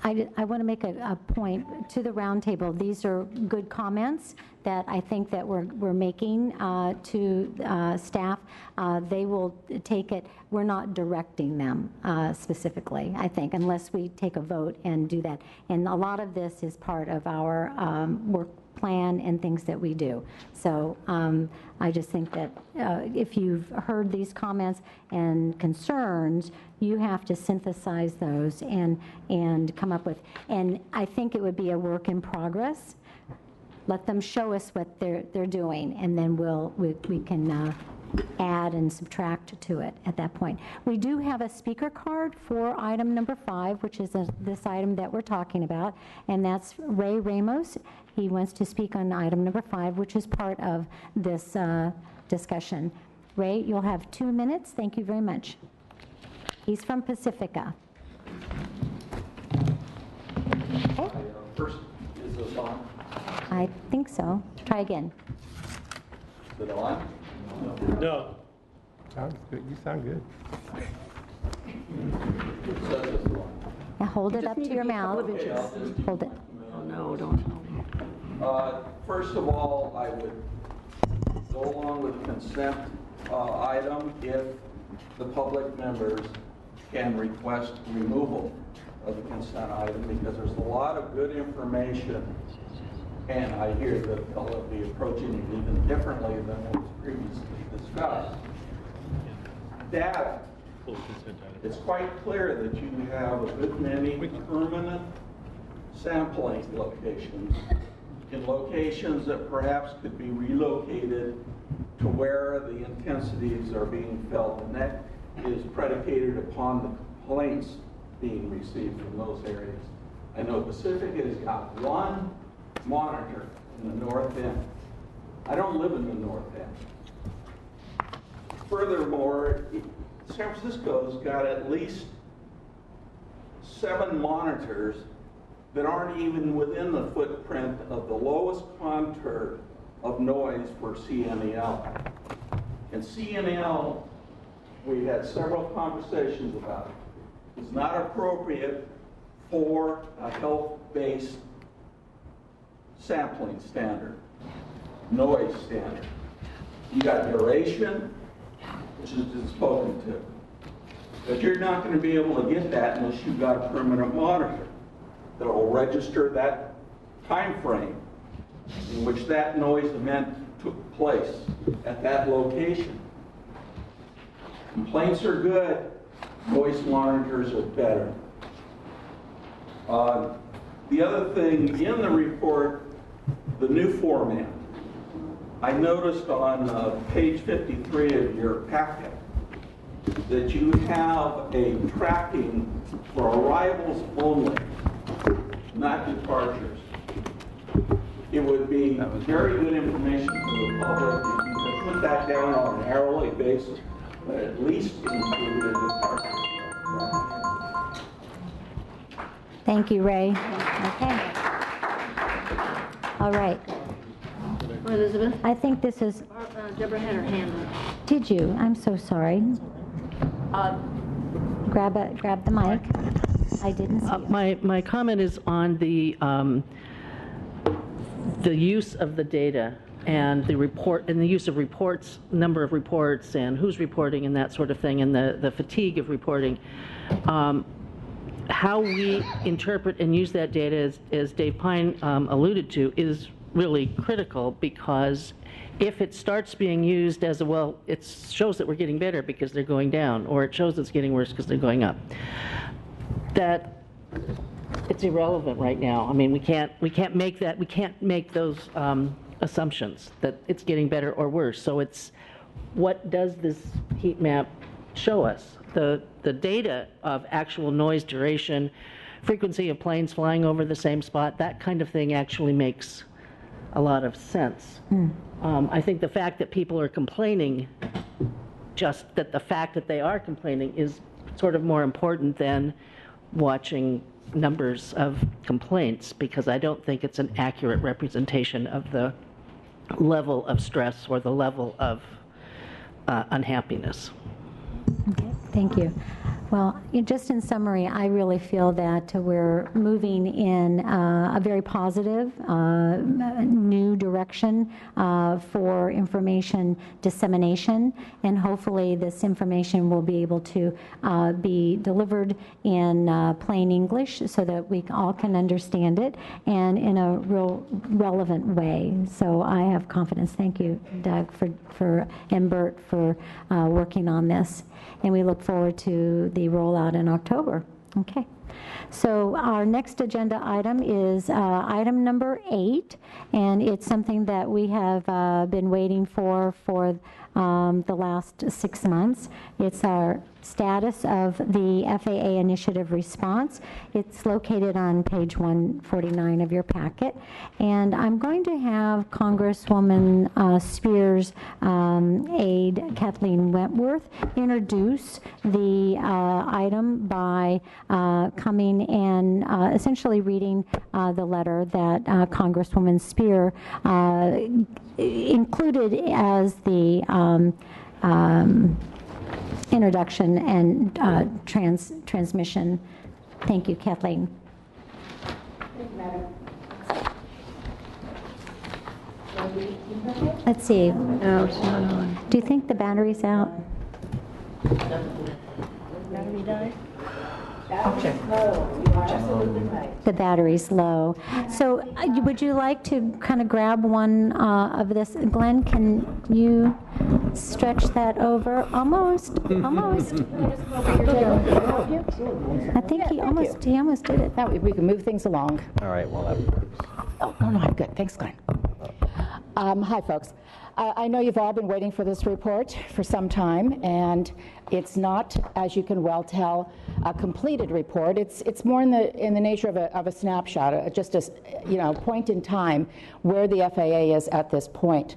I want to make a point to the roundtable. These are good comments that I think that we're making to staff. They will take it. We're not directing them specifically, I think, unless we take a vote and do that. And a lot of this is part of our work plan and things that we do. So I just think that if you've heard these comments and concerns, you have to synthesize those and come up with, and I think it would be a work in progress. Let them show us what they're doing, and then we can add and subtract to it at that point. We do have a speaker card for item number 5, which is this item that we're talking about, and that's Ray Ramos. He wants to speak on item number 5, which is part of this discussion. Ray, you'll have 2 minutes. Thank you very much. He's from Pacifica. Okay.
First, is this on?
I think so. Try again.
Is it on?
No. Sounds good. You sound good.
Now hold it up to your mouth. Hold it.
Oh, no, don't.
First of all, I would go along with the consent item if the public members can request removal of the consent item, because there's a lot of good information, and I hear that they'll be approaching it even differently than what was previously discussed. Data. It's quite clear that you have a good many permanent sampling locations in locations that perhaps could be relocated to where the intensities are being felt, and that is predicated upon the complaints being received from those areas. I know Pacifica has got one monitor in the north end. I don't live in the north end. Furthermore, San Francisco's got at least 7 monitors that aren't even within the footprint of the lowest contour of noise for CNEL. And CNEL, we had several conversations about it. It's not appropriate for a health-based sampling standard, noise standard. You got duration, which has been spoken to. But you're not going to be able to get that unless you've got a permanent monitor that will register that time frame in which that noise event took place at that location. Complaints are good, noise monitors are better. The other thing in the report, the new format. I noticed on page 53 of your packet that you have a tracking for arrivals only, not departures. It would be very good information for the public if you could put that down on an hourly basis, but at least include the departures.
Thank you, Ray. Okay. All right.
Elizabeth?
I think this is...
Deborah had her hand up.
Did you? I'm so sorry. Grab the mic. I didn't see you.
My comment is on the use of the data and the report and the use of reports, number of reports, and who's reporting and that sort of thing, and the fatigue of reporting. How we interpret and use that data, as Dave Pine alluded to, is really critical, because if it starts being used as it shows that we're getting better because they're going down, or it shows it's getting worse because they're going up, that it's irrelevant right now. I mean, we can't make those assumptions that it's getting better or worse. So it's, what does this heat map show us? The data of actual noise duration, frequency of planes flying over the same spot, that kind of thing actually makes a lot of sense. I think the fact that people are complaining, just that the fact that they are complaining is sort of more important than watching numbers of complaints, because I don't think it's an accurate representation of the level of stress or the level of unhappiness.
Okay, thank you. Well, just in summary, I really feel that we're moving in a very positive, new direction for information dissemination, and hopefully this information will be able to be delivered in plain English so that we all can understand it and in a real relevant way. So I have confidence. Thank you, Doug, and Bert for working on this. And we look forward to the rollout in October. Okay. So our next agenda item is item number 8, and it's something that we have been waiting for the last 6 months. It's our status of the FAA initiative response. It's located on page 149 of your packet. And I'm going to have Congresswoman Spear's aide, Kathleen Wentworth, introduce the item by coming and essentially reading the letter that Congresswoman Spear included as the introduction and transmission. Thank you, Kathleen.
Thank you, Madam.
Let's see.
No, it's not on.
Do you think the battery's out?
Battery died?
I'll check.
The battery's low. So would you like to kind of grab one of this? Glenn, can you stretch that over? Almost. I think he almost did it.
That way we can move things along.
All right, well, that
Oh, no, I'm good. Thanks, Glenn. Hi, folks. I know you've all been waiting for this report for some time, and it's not, as you can well tell, a completed report. It's more in the nature of a snapshot, just a point in time where the FAA is at this point.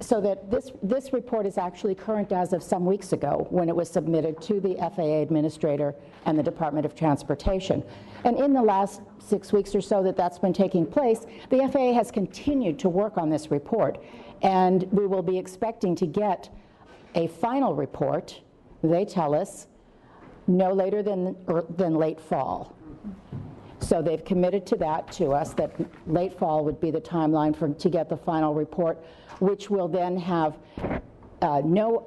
So that this report is actually current as of some weeks ago when it was submitted to the FAA Administrator and the Department of Transportation. And in the last 6 weeks or so that's been taking place, the FAA has continued to work on this report. And we will be expecting to get a final report, they tell us, no later than late fall. So they've committed to that to us, that late fall would be the timeline to get the final report, which will then have no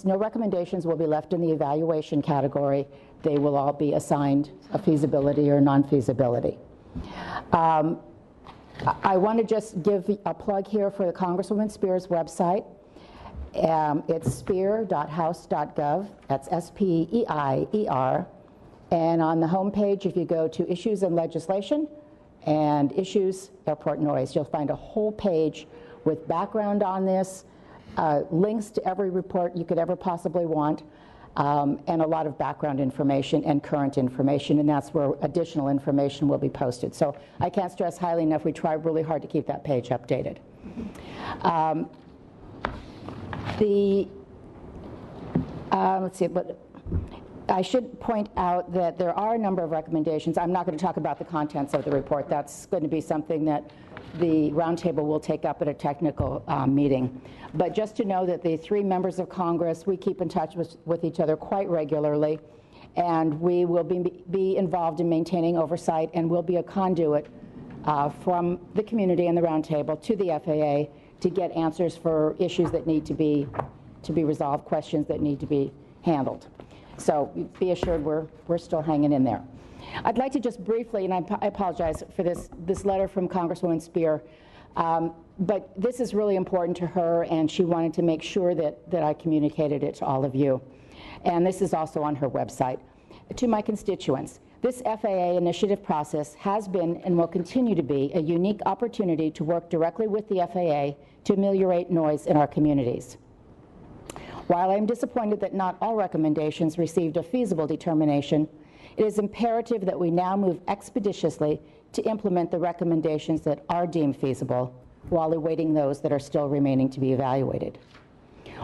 recommendations will be left in the evaluation category. They will all be assigned a feasibility or non-feasibility. I want to just give a plug here for the Congresswoman Spear's website. It's spear.house.gov. That's SPEIER. And on the home page, if you go to Issues and Legislation and Issues Airport Noise, you'll find a whole page with background on this, links to every report you could ever possibly want, and a lot of background information and current information, and that's where additional information will be posted. So I can't stress highly enough, we try really hard to keep that page updated. Let's see, but I should point out that there are a number of recommendations. I'm not going to talk about the contents of the report. That's going to be something that the Roundtable will take up at a technical meeting. But just to know that the 3 members of Congress, we keep in touch with each other quite regularly, and we will be involved in maintaining oversight, and will be a conduit from the community and the Roundtable to the FAA to get answers for issues that need to be resolved, questions that need to be handled. So be assured we're still hanging in there. I'd like to just briefly, and I apologize for this letter from Congresswoman Spear, but this is really important to her, and she wanted to make sure that I communicated it to all of you. And this is also on her website. To my constituents, this FAA initiative process has been and will continue to be a unique opportunity to work directly with the FAA to ameliorate noise in our communities. While I'm disappointed that not all recommendations received a feasible determination, it is imperative that we now move expeditiously to implement the recommendations that are deemed feasible while awaiting those that are still remaining to be evaluated.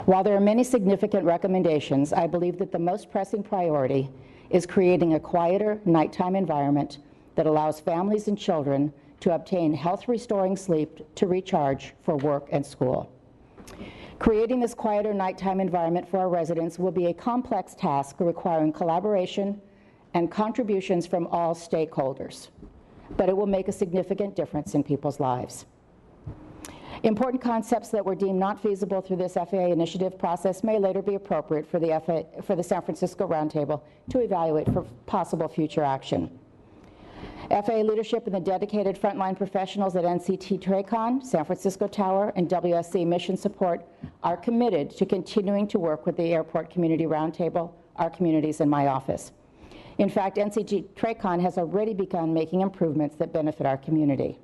While there are many significant recommendations, I believe that the most pressing priority is creating a quieter nighttime environment that allows families and children to obtain health-restoring sleep to recharge for work and school. Creating this quieter nighttime environment for our residents will be a complex task requiring collaboration and contributions from all stakeholders, but it will make a significant difference in people's lives. Important concepts that were deemed not feasible through this FAA initiative process may later be appropriate for the San Francisco Roundtable to evaluate for possible future action. FAA leadership and the dedicated frontline professionals at NCT TRACON, San Francisco Tower, and WSC Mission Support are committed to continuing to work with the Airport Community Roundtable, our communities, and my office. In fact, NCT TRACON has already begun making improvements that benefit our community.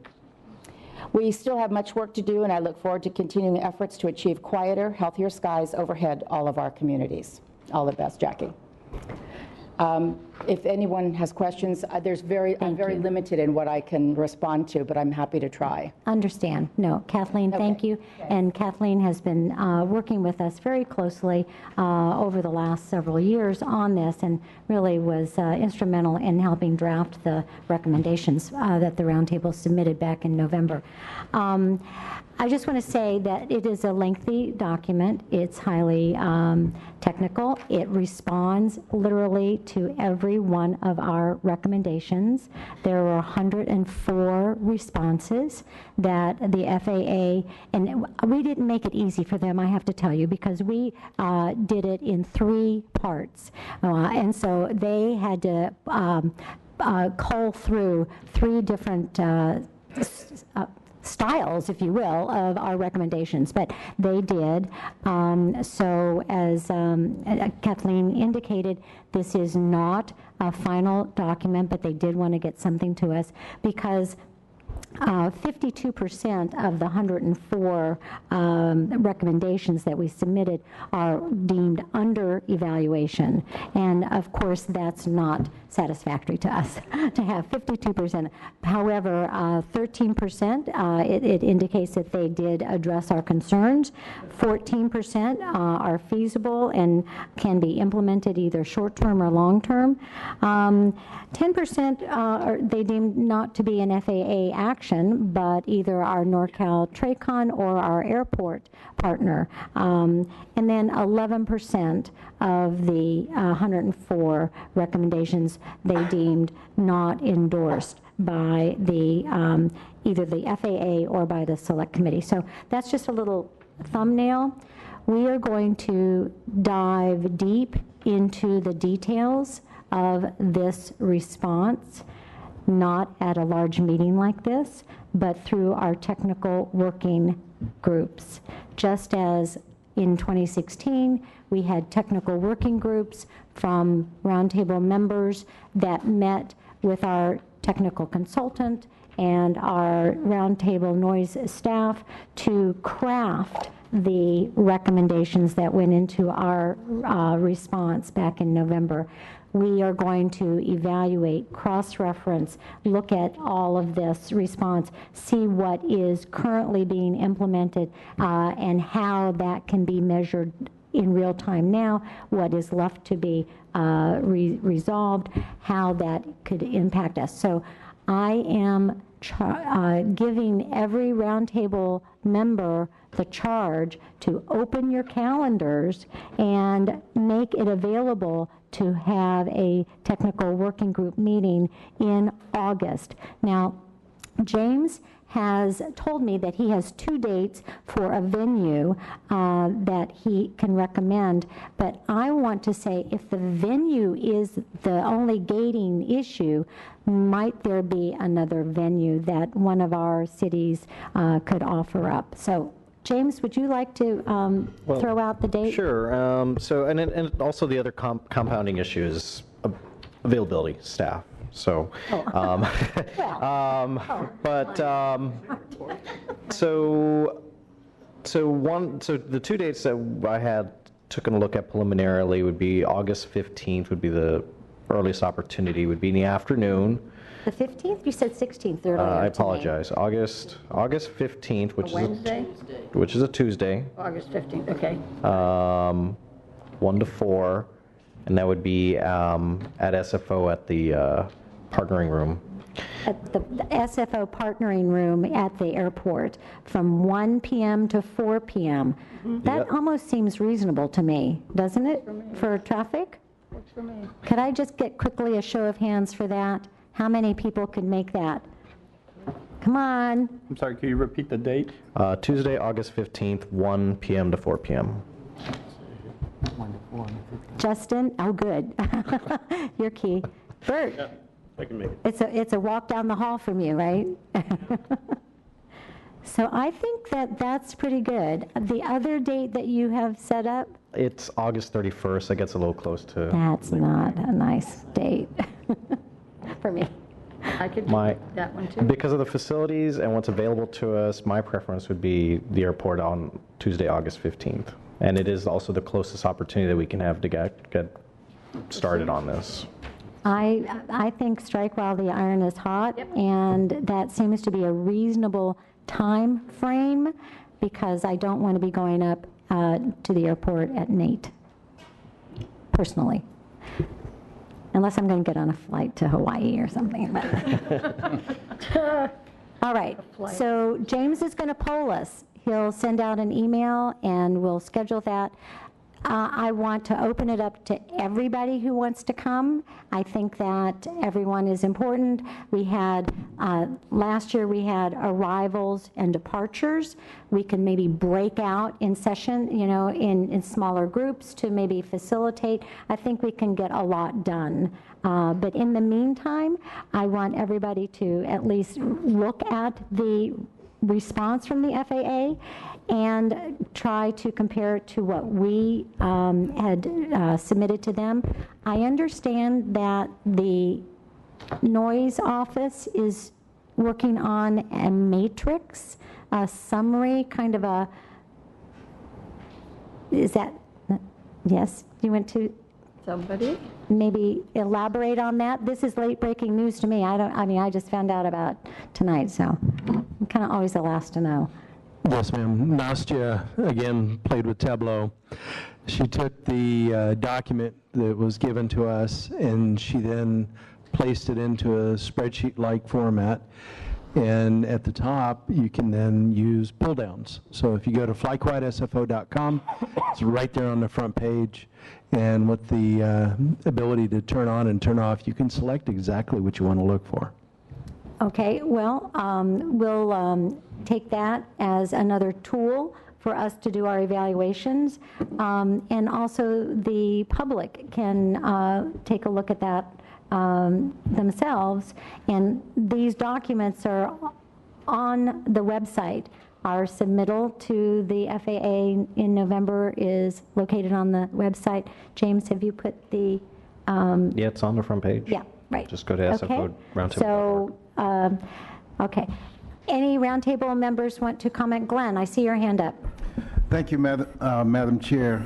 We still have much work to do, and I look forward to continuing efforts to achieve quieter, healthier skies overhead all of our communities. All the best, Jackie. If anyone has questions, I'm very limited in what I can respond to, but I'm happy to try.
Understand. No, Kathleen, thank you. And Kathleen has been working with us very closely over the last several years on this, and really was instrumental in helping draft the recommendations that the Roundtable submitted back in November. I just want to say that it is a lengthy document. It's highly technical. It responds literally to every one of our recommendations. There were 104 responses that the FAA, and we didn't make it easy for them, I have to tell you, because we did it in 3 parts. And so they had to cull through 3 different styles, if you will, of our recommendations, but they did. So as Kathleen indicated, this is not a final document, but they did want to get something to us because 52% of the 104 recommendations that we submitted are deemed under evaluation. And of course, that's not satisfactory to us to have 52%. However, 13%, it indicates that they did address our concerns. 14% are feasible and can be implemented either short-term or long-term. 10% they deemed not to be an FAA action, but either our NorCal TRACON or our airport partner. And then 11% of the 104 recommendations they deemed not endorsed by the either the FAA or by the select committee. So that's just a little thumbnail. We are going to dive deep into the details of this response, not at a large meeting like this, but through our technical working groups. Just as in 2016, we had technical working groups from Roundtable members that met with our technical consultant and our Roundtable noise staff to craft the recommendations that went into our response back in November. We are going to evaluate, cross-reference, look at all of this response, see what is currently being implemented and how that can be measured in real time now, what is left to be resolved, how that could impact us. So I am giving every Roundtable member the charge to open your calendars and make it available to have a technical working group meeting in August. Now, James has told me that he has 2 dates for a venue that he can recommend, but I want to say if the venue is the only gating issue, might there be another venue that one of our cities could offer up? So James, would you like to throw out the date?
Sure. So, and also the other compounding issue is availability, staff. So, so the 2 dates that I had taken a look at preliminarily would be August 15th would be the earliest opportunity, would be in the afternoon.
The 15th? You said 16th earlier.
I apologize. August 15th, which is a Tuesday.
August 15th, okay.
1 to 4, and that would be at SFO at the partnering room.
At the SFO partnering room at the airport from 1 p.m. to 4 p.m. That almost seems reasonable to me, doesn't it, for traffic?
Works for me.
Could I just get quickly a show of hands for that? How many people could make that? Come on.
I'm sorry, can you repeat the date?
Tuesday, August 15th, 1 p.m. to 4 p.m.
Justin? Oh, good. You're key. Bert?
Yeah, I can make it.
It's a walk down the hall from you, right? So I think that's pretty good. The other date that you have set up?
It's August 31st. That gets a little close to...
That's not a nice date for me.
I could do that one too.
Because of the facilities and what's available to us, my preference would be the airport on Tuesday, August 15th. And it is also the closest opportunity that we can have to get started on this.
I think strike while the iron is hot, and that seems to be a reasonable time frame because I don't want to be going up to the airport at 8, personally. Unless I'm going to get on a flight to Hawaii or something. All right, so James is going to poll us. He'll send out an email and we'll schedule that. I want to open it up to everybody who wants to come. I think that everyone is important. We had, last year we had arrivals and departures. We can maybe break out in session, you know, in smaller groups to maybe facilitate. I think we can get a lot done. But in the meantime, I want everybody to at least look at the response from the FAA and try to compare it to what we had submitted to them. I understand that the noise office working on a matrix, a summary, kind of a, is that, yes, you went to
Somebody?
maybe elaborate on that? This is late breaking news to me. I just found out about tonight, so I'm kind of always the last to know.
Yes, ma'am. Nastya, again, played with Tableau. She took the document that was given to us, and she then placed it into a spreadsheet-like format. And at the top, you can then use pull-downs. So if you go to flyquietsfo.com, it's right there on the front page. And with the ability to turn on and turn off, you can select exactly what you want to look for.
Okay, well, we'll take that as another tool for us to do our evaluations. And also the public can take a look at that themselves. And these documents are on the website. Our submittal to the FAA in November is located on the website. James, have you put the...
Yeah, it's on the front page.
Yeah, right.
Just go to SFO Roundtable.
So, okay. Any Roundtable members want to comment? Glenn, I see your hand up.
Thank you, Madam Chair.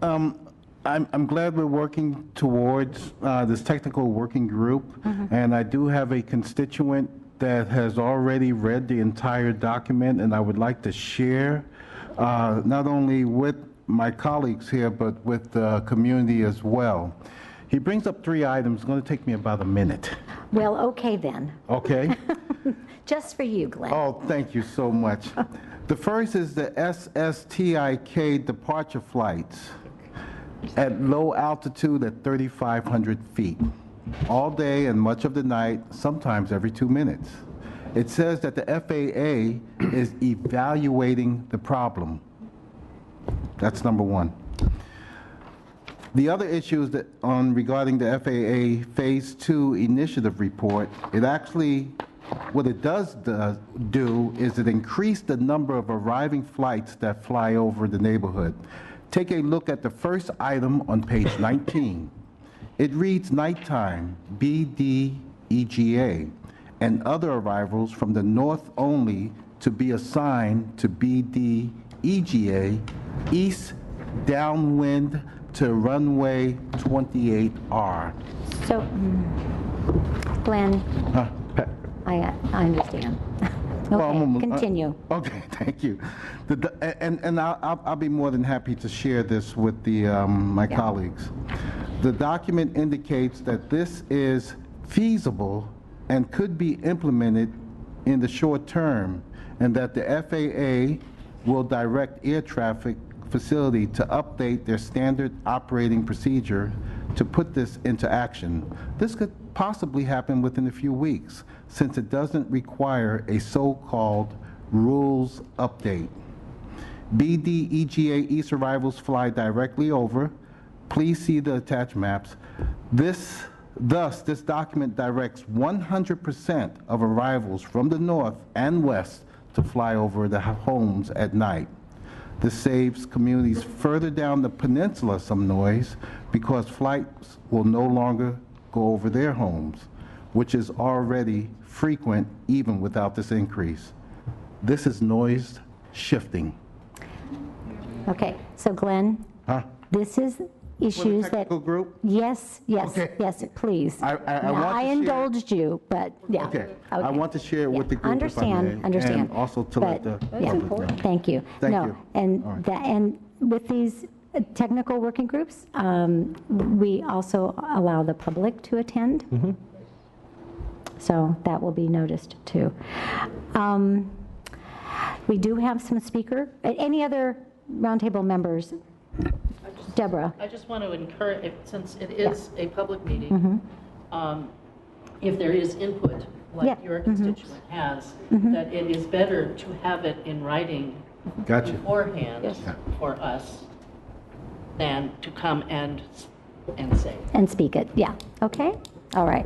I'm glad we're working towards this technical working group, and I do have a constituent that has already read the entire document, and I would like to share not only with my colleagues here, but with the community as well. He brings up 3 items. It's going to take me about a minute.
Well, okay then.
Okay.
Just for you, Glenn.
Oh, thank you so much. The first is the SSTIK departure flights at low altitude at 3,500 feet, all day and much of the night, sometimes every 2 minutes. It says that the FAA is evaluating the problem. That's number one. The other issue is that regarding the FAA Phase 2 initiative report, it actually, what it does do is it increased the number of arriving flights that fly over the neighborhood. Take a look at the first item on page 19. It reads nighttime, BDEGA, and other arrivals from the north only to be assigned to BDEGA, east downwind to runway 28R.
So, Glenn, I understand. Okay, continue.
Okay, thank you. And I'll be more than happy to share this with my colleagues. The document indicates that this is feasible and could be implemented in the short term, and that the FAA will direct air traffic facility to update their standard operating procedure to put this into action. This could possibly happen within a few weeks, since it doesn't require a so-called rules update. BDEGA East arrivals fly directly over. Please see the attached maps. Thus, this document directs 100% of arrivals from the north and west to fly over the homes at night. This saves communities further down the peninsula some noise, because flights will no longer go over their homes, which is already frequent even without this increase. This is noise shifting.
Okay, so Glenn, this is issues that...
group?
Yes, yes, yes, please. I indulged you, but yeah.
Okay. I want to share it with the group.
Understand.
And also to let the public know.
Thank you.
Thank you.
And with these technical working groups, we also allow the public to attend. So that will be noticed too. We do have some any other Roundtable members? Deborah.
I just want to encourage, since it is a public meeting, if there is input, like your constituent has, that it is better to have it in writing beforehand for us than to come and say.
And speak it, yeah. Okay, all right.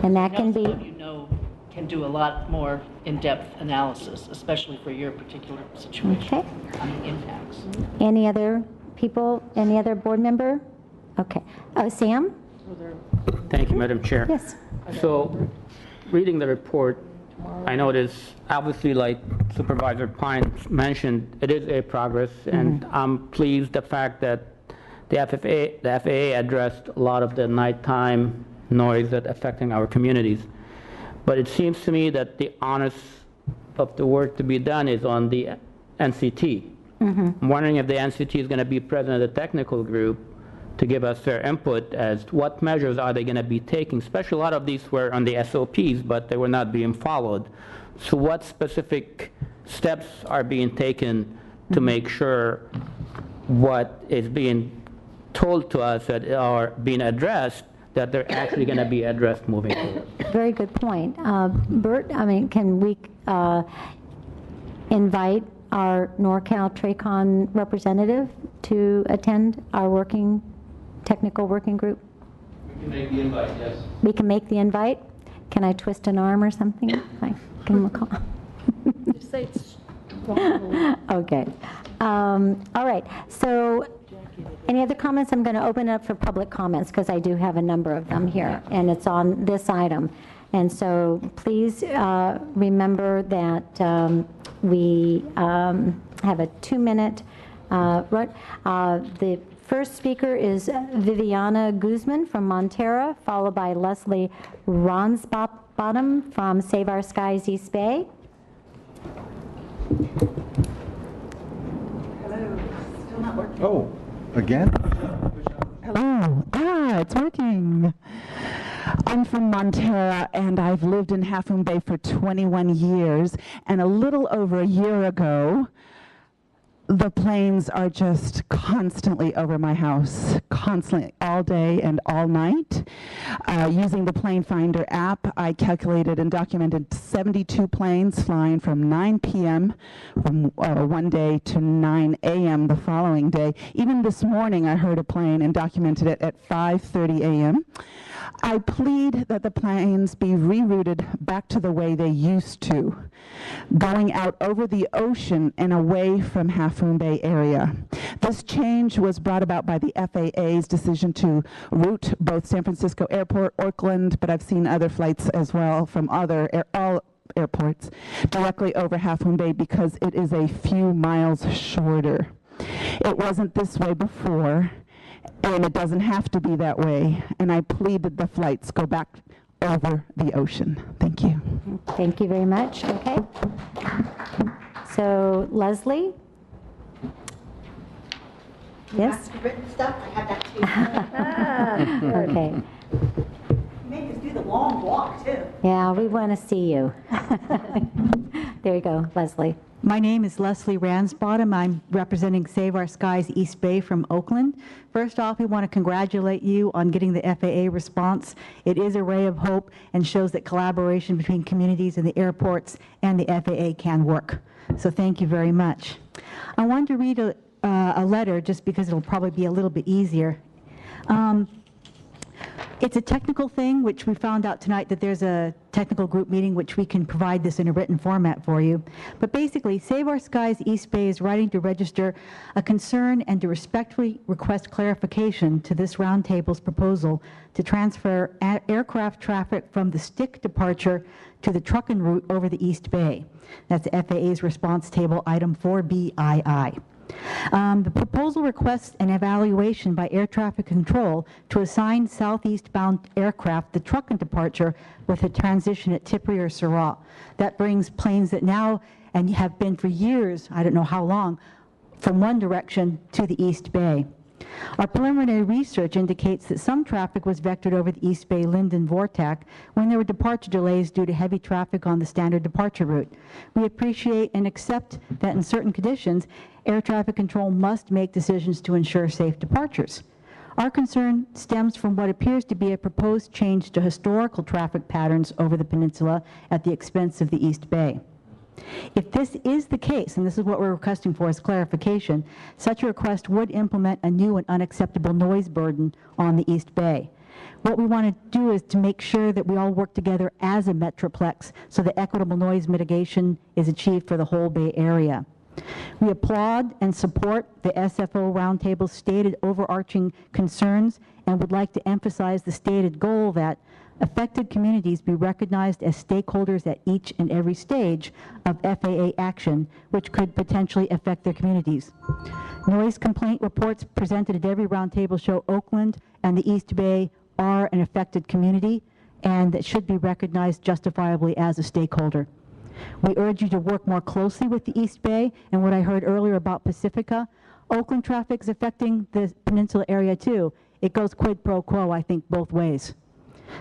And that can be...
Can do a lot more in-depth analysis, especially for your particular situation on the impacts.
Any other people, any other board member? Okay. Sam?
Thank you, Madam Chair.
Yes.
So, reading the report, I know it is obviously, like Supervisor Pine mentioned, it is a progress, and I'm pleased the fact that the FAA addressed a lot of the nighttime noise that affecting our communities. But it seems to me that the honest of the work to be done is on the NCT. I'm wondering if the NCT is going to be present at the technical group to give us their input as to what measures are they going to be taking. Especially a lot of these were on the SOPs, but they were not being followed. So what specific steps are being taken to make sure what is being told to us that are being addressed, that they're actually going to be addressed moving forward?
Very good point. Bert, I mean, can we invite our NorCal TRACON representative to attend our technical working group?
We can make the invite, yes.
We can make the invite? Can I twist an arm or something? I give him a call.
Just say it's strong.
Okay. All right. So any other comments? I'm going to open it up for public comments because I do have a number of them here, and it's on this item. And so please remember that we have a 2-minute the first speaker is Viviana Guzman from Montera, followed by Leslie Ransbottom from Save Our Skies East Bay.
Hello. Still not working.
Oh, again?
Hello. It's working. I'm from Montera, and I've lived in Half Moon Bay for 21 years, and a little over a year ago, the planes are just constantly over my house, constantly, all day and all night. Using the Plane Finder app, I calculated and documented 72 planes flying from 9 p.m. from one day to 9 a.m. the following day. Even this morning, I heard a plane and documented it at 5:30 a.m. I plead that the planes be rerouted back to the way they used to, going out over the ocean and away from Half Moon Bay area. This change was brought about by the FAA's decision to route both San Francisco Airport, Oakland, but I've seen other flights as well from all airports directly over Half Moon Bay because it is a few miles shorter. It wasn't this way before, and it doesn't have to be that way, and I plead that the flights go back over the ocean. Thank you.
Thank you very much. Okay. So, Leslie? Yes?
Written stuff, I have that too.
Okay.
You make us do the long walk, too.
Yeah, we want to see you. There you go, Leslie.
My name is Leslie Ransbottom. I'm representing Save Our Skies East Bay from Oakland. First off, we want to congratulate you on getting the FAA response. It is a ray of hope and shows that collaboration between communities and the airports and the FAA can work. So thank you very much. I wanted to read a letter just because it'll probably be a little bit easier. It's a technical thing, which we found out tonight that there's a technical group meeting, which we can provide this in a written format for you. But basically, Save Our Skies East Bay is writing to register a concern and to respectfully request clarification to this roundtable's proposal to transfer aircraft traffic from the stick departure to the truck-in route over the East Bay. That's FAA's response table item 4BII. The proposal requests an evaluation by air traffic control to assign southeast-bound aircraft the truck-in departure with a transition at Tipperary or Surratt. That brings planes that now, and have been for years, I don't know how long, from one direction to the East Bay. Our preliminary research indicates that some traffic was vectored over the East Bay Linden Vortac when there were departure delays due to heavy traffic on the standard departure route. We appreciate and accept that in certain conditions, air traffic control must make decisions to ensure safe departures. Our concern stems from what appears to be a proposed change to historical traffic patterns over the peninsula at the expense of the East Bay. If this is the case, and this is what we're requesting for as clarification, such a request would implement a new and unacceptable noise burden on the East Bay. What we want to do is to make sure that we all work together as a metroplex so that equitable noise mitigation is achieved for the whole Bay Area. We applaud and support the SFO Roundtable's stated overarching concerns and would like to emphasize the stated goal that affected communities be recognized as stakeholders at each and every stage of FAA action, which could potentially affect their communities. Noise complaint reports presented at every roundtable show Oakland and the East Bay are an affected community and that should be recognized justifiably as a stakeholder. We urge you to work more closely with the East Bay, and what I heard earlier about Pacifica, Oakland traffic is affecting the peninsula area too. It goes quid pro quo, I think, both ways.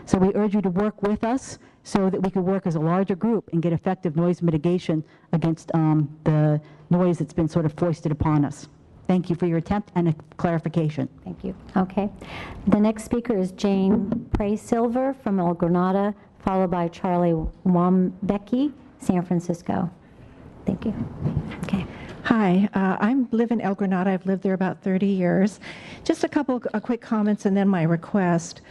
So we urge you to work with us so that we can work as a larger group and get effective noise mitigation against the noise that's been sort of foisted upon us. Thank you for your attempt and a clarification.
Thank you. Okay. The next speaker is Jane Pray-Silver from El Granada, followed by Charlie Wambecki, San Francisco. Thank you. Okay.
Hi, I live in El Granada. I've lived there about 30 years. Just a couple of quick comments and then my request.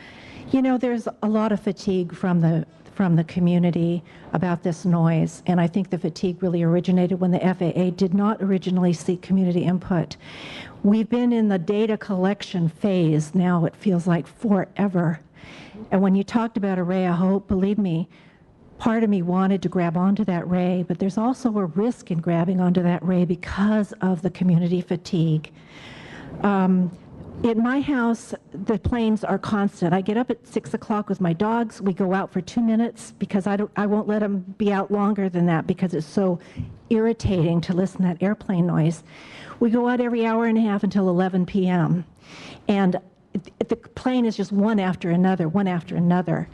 You know, there's a lot of fatigue from the community about this noise, and I think the fatigue really originated when the FAA did not originally seek community input. We've been in the data collection phase now, it feels like forever. And when you talked about a ray of hope, believe me, part of me wanted to grab onto that ray, but there's also a risk in grabbing onto that ray because of the community fatigue. In my house, the planes are constant. I get up at 6 o'clock with my dogs. We go out for 2 minutes because I won't let them be out longer than that because it's so irritating to listen to that airplane noise. We go out every hour and a half until 11 p.m. And the plane is just one after another, one after another.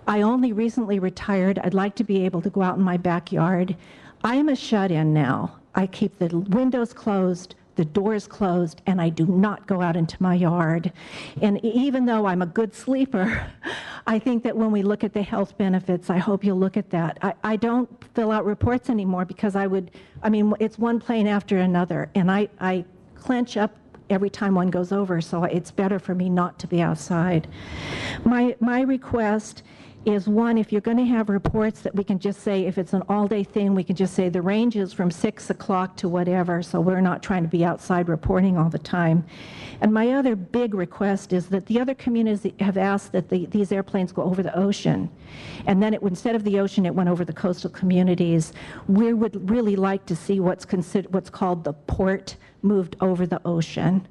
I only recently retired. I'd like to be able to go out in my backyard. I am a shut-in now. I keep the windows closed, the doors closed, and I do not go out into my yard. And even though I'm a good sleeper, I think that when we look at the health benefits, I hope you'll look at that. I don't fill out reports anymore because it's one plane after another, and I clench up every time one goes over, so it's better for me not to be outside. My request is, one, if you're going to have reports that we can just say, if it's an all-day thing, we can just say the range is from 6 o'clock to whatever, so we're not trying to be outside reporting all the time. And my other big request is that the other communities have asked that these airplanes go over the ocean, and then instead of the ocean, it went over the coastal communities. We would really like to see what's called the port moved over the ocean.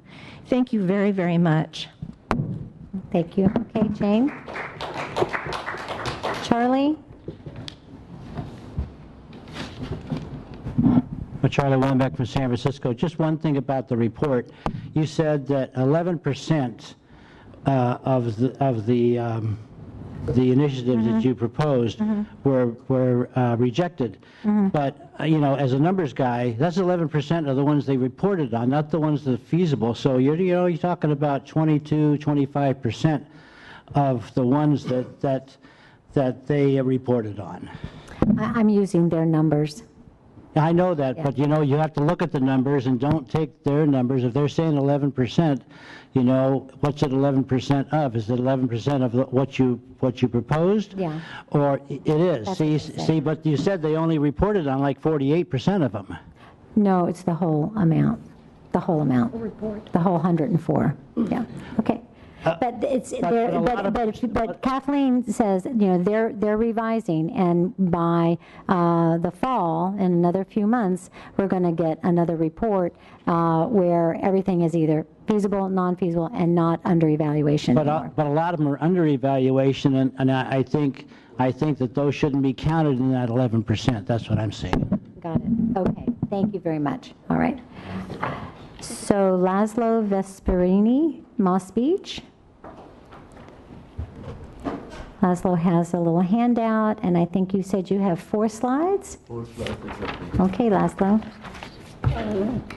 Thank you very, very much.
Thank you. Okay, Jane. Charlie?
Charlie Wambeck from San Francisco. Just one thing about the report. You said that 11% of the initiatives that you proposed were rejected. But, as a numbers guy, that's 11% of the ones they reported on, not the ones that are feasible. So you're talking about 22, 25% of the ones that they reported on.
I'm using their numbers.
I know that, but you have to look at the numbers and don't take their numbers. If they're saying 11%, what's it 11% of? Is it 11% of what you proposed?
Yeah.
Or it is? See, but you said they only reported on like 48% of them.
No, it's the whole amount. The whole amount. The whole 104. Yeah. Okay. But Kathleen says, they're revising, and by the fall, in another few months, we're going to get another report where everything is either feasible, non-feasible, and not under evaluation anymore.
But a lot of them are under evaluation, and I think that those shouldn't be counted in that 11%. That's what I'm saying.
Got it. Okay. Thank you very much. All right. So Laszlo Vesperini, Moss Beach. Laszlo has a little handout, and I think you said you have 4 slides?
4 slides, exactly.
Okay, Laszlo.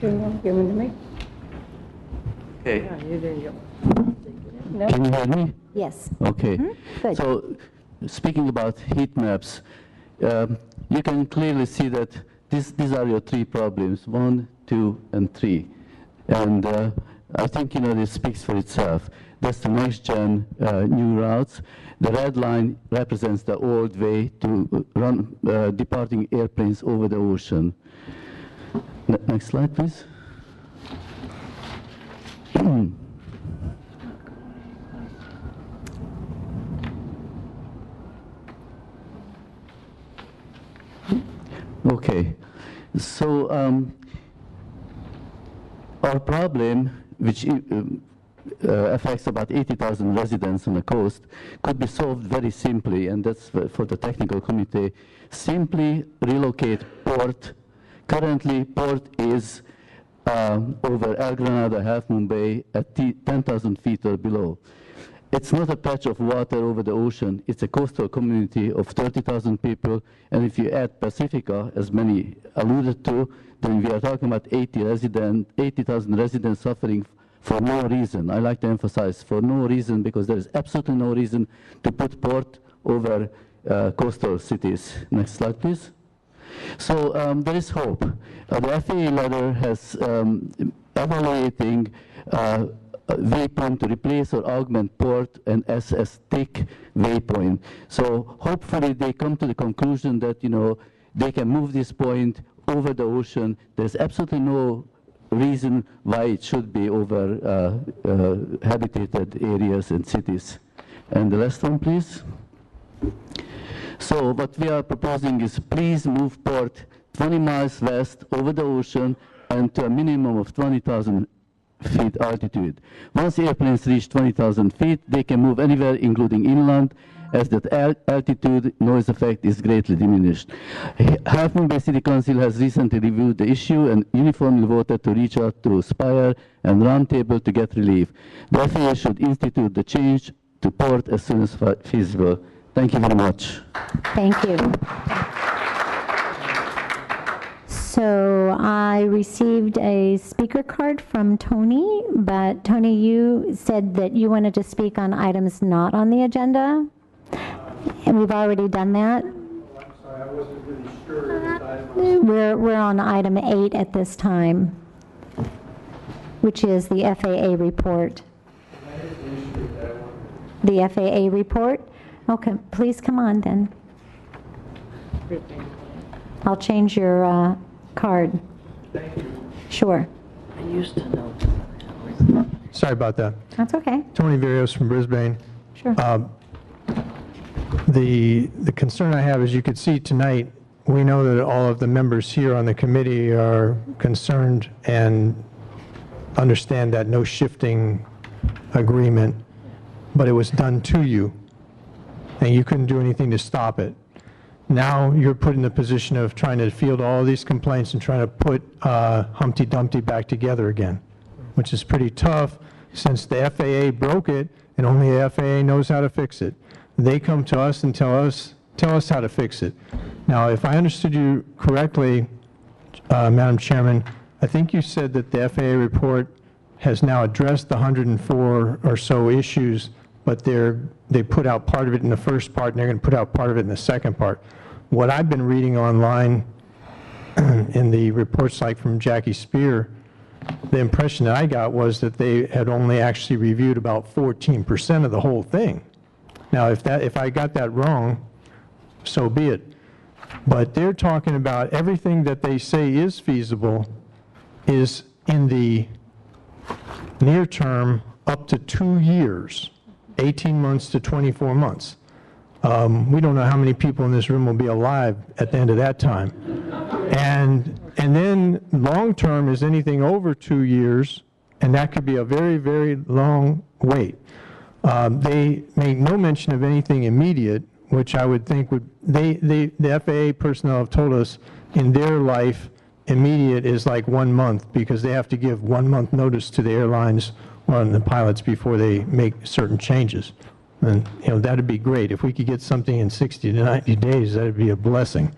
Give them to me. Okay. Can you hear me?
Yes.
Okay.
Good.
So, speaking about heat maps, you can clearly see that these are your 3 problems, 1, 2, and 3. And I think, this speaks for itself. That's the next-gen new routes. The red line represents the old way to run departing airplanes over the ocean. Next slide, please. Okay. So our problem, which affects about 80,000 residents on the coast, could be solved very simply, and that's for the technical committee. Simply relocate port. Currently, port is over El Granada, Half Moon Bay at 10,000 feet or below. It's not a patch of water over the ocean. It's a coastal community of 30,000 people, and if you add Pacifica, as many alluded to, then we are talking about 80,000 residents suffering for no reason. I like to emphasize for no reason, because there is absolutely no reason to put port over coastal cities. Next slide, please. So there is hope. The FAA letter has evaluating waypoint to replace or augment port and SS thick waypoint. So hopefully they come to the conclusion that, you know, they can move this point over the ocean. There's absolutely no reason why it should be over habitated areas and cities. And the last one, please. So what we are proposing is please move port 20 miles west over the ocean and to a minimum of 20,000 feet altitude. Once airplanes reach 20,000 feet, they can move anywhere, including inland, as that altitude noise effect is greatly diminished. Half Moon Bay City Council has recently reviewed the issue and uniformly voted to reach out to Spire and Roundtable to get relief. The FAA should institute the change to port as soon as feasible. Thank you very much.
Thank you. So I received a speaker card from Tony, but Tony, you said that you wanted to speak on items not on the agenda, and we've already done that.
I'm sorry, I wasn't really sure.
We're on item 8 at this time, which is the FAA report. The FAA report? Okay, please come on then. I'll change your card.
Thank you.
Sure.
I used to know.
Sorry about that.
That's okay.
Tony Virios from Brisbane.
Sure.
The concern I have, as you could see tonight, we know that all of the members here on the committee are concerned and understand that no shifting agreement, but it was done to you, and you couldn't do anything to stop it. Now you're put in the position of trying to field all these complaints and trying to put Humpty Dumpty back together again, which is pretty tough since the FAA broke it and only the FAA knows how to fix it. They come to us and tell us how to fix it. Now, if I understood you correctly, Madam Chairman, I think you said that the FAA report has now addressed the 104 or so issues, but they put out part of it in the first part and they're going to put out part of it in the second part. What I've been reading online in the reports like from Jackie Spear, the impression that I got was that they had only actually reviewed about 14% of the whole thing. Now, if I got that wrong, so be it. But they're talking about everything that they say is feasible is in the near term up to 2 years, 18 months to 24 months. We don't know how many people in this room will be alive at the end of that time. And then long term is anything over 2 years, and that could be a very, very long wait. They make no mention of anything immediate, which I would think would, the FAA personnel have told us in their life, immediate is like 1 month, because they have to give 1 month notice to the airlines and the pilots before they make certain changes. And, you know, that'd be great. If we could get something in 60 to 90 days, that'd be a blessing.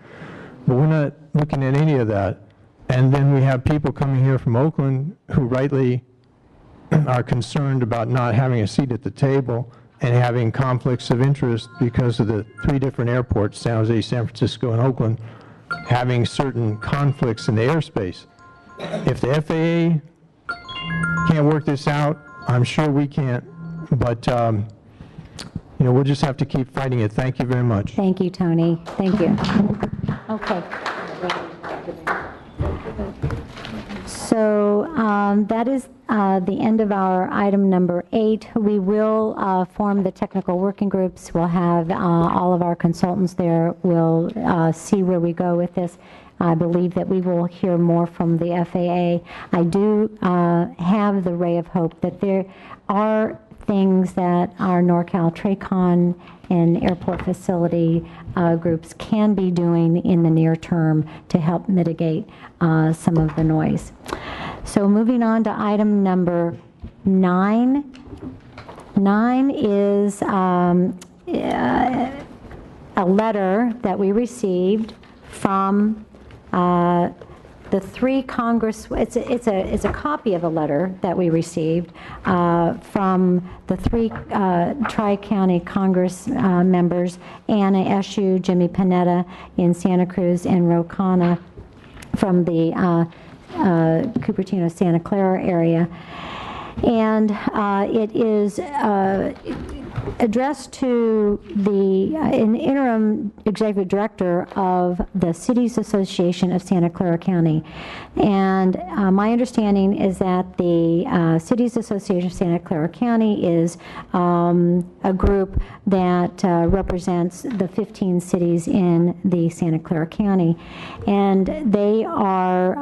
But we're not looking at any of that. And then we have people coming here from Oakland who rightly are concerned about not having a seat at the table and having conflicts of interest because of the 3 different airports, San Jose, San Francisco, and Oakland, having certain conflicts in the airspace. If the FAA can't work this out, I'm sure we can't. But, you know, we'll just have to keep fighting it. Thank you very much.
Thank you, Tony. Thank you. Okay. So that is the end of our item number 8. We will form the technical working groups. We'll have all of our consultants there. We'll see where we go with this. I believe that we will hear more from the FAA. I do have the ray of hope that there are things that our NorCal TRACON and airport facility groups can be doing in the near term to help mitigate some of the noise. So moving on to item number 9. 9 is a letter that we received from the 3 Congress. It's a copy of a letter that we received from the 3 Tri-County Congress members, Anna Eshoo, Jimmy Panetta in Santa Cruz, and Ro Khanna from the Cupertino, Santa Clara area. And it is addressed to the interim executive director of the Cities Association of Santa Clara County. And my understanding is that the Cities Association of Santa Clara County is a group that represents the 15 cities in the Santa Clara County. And they are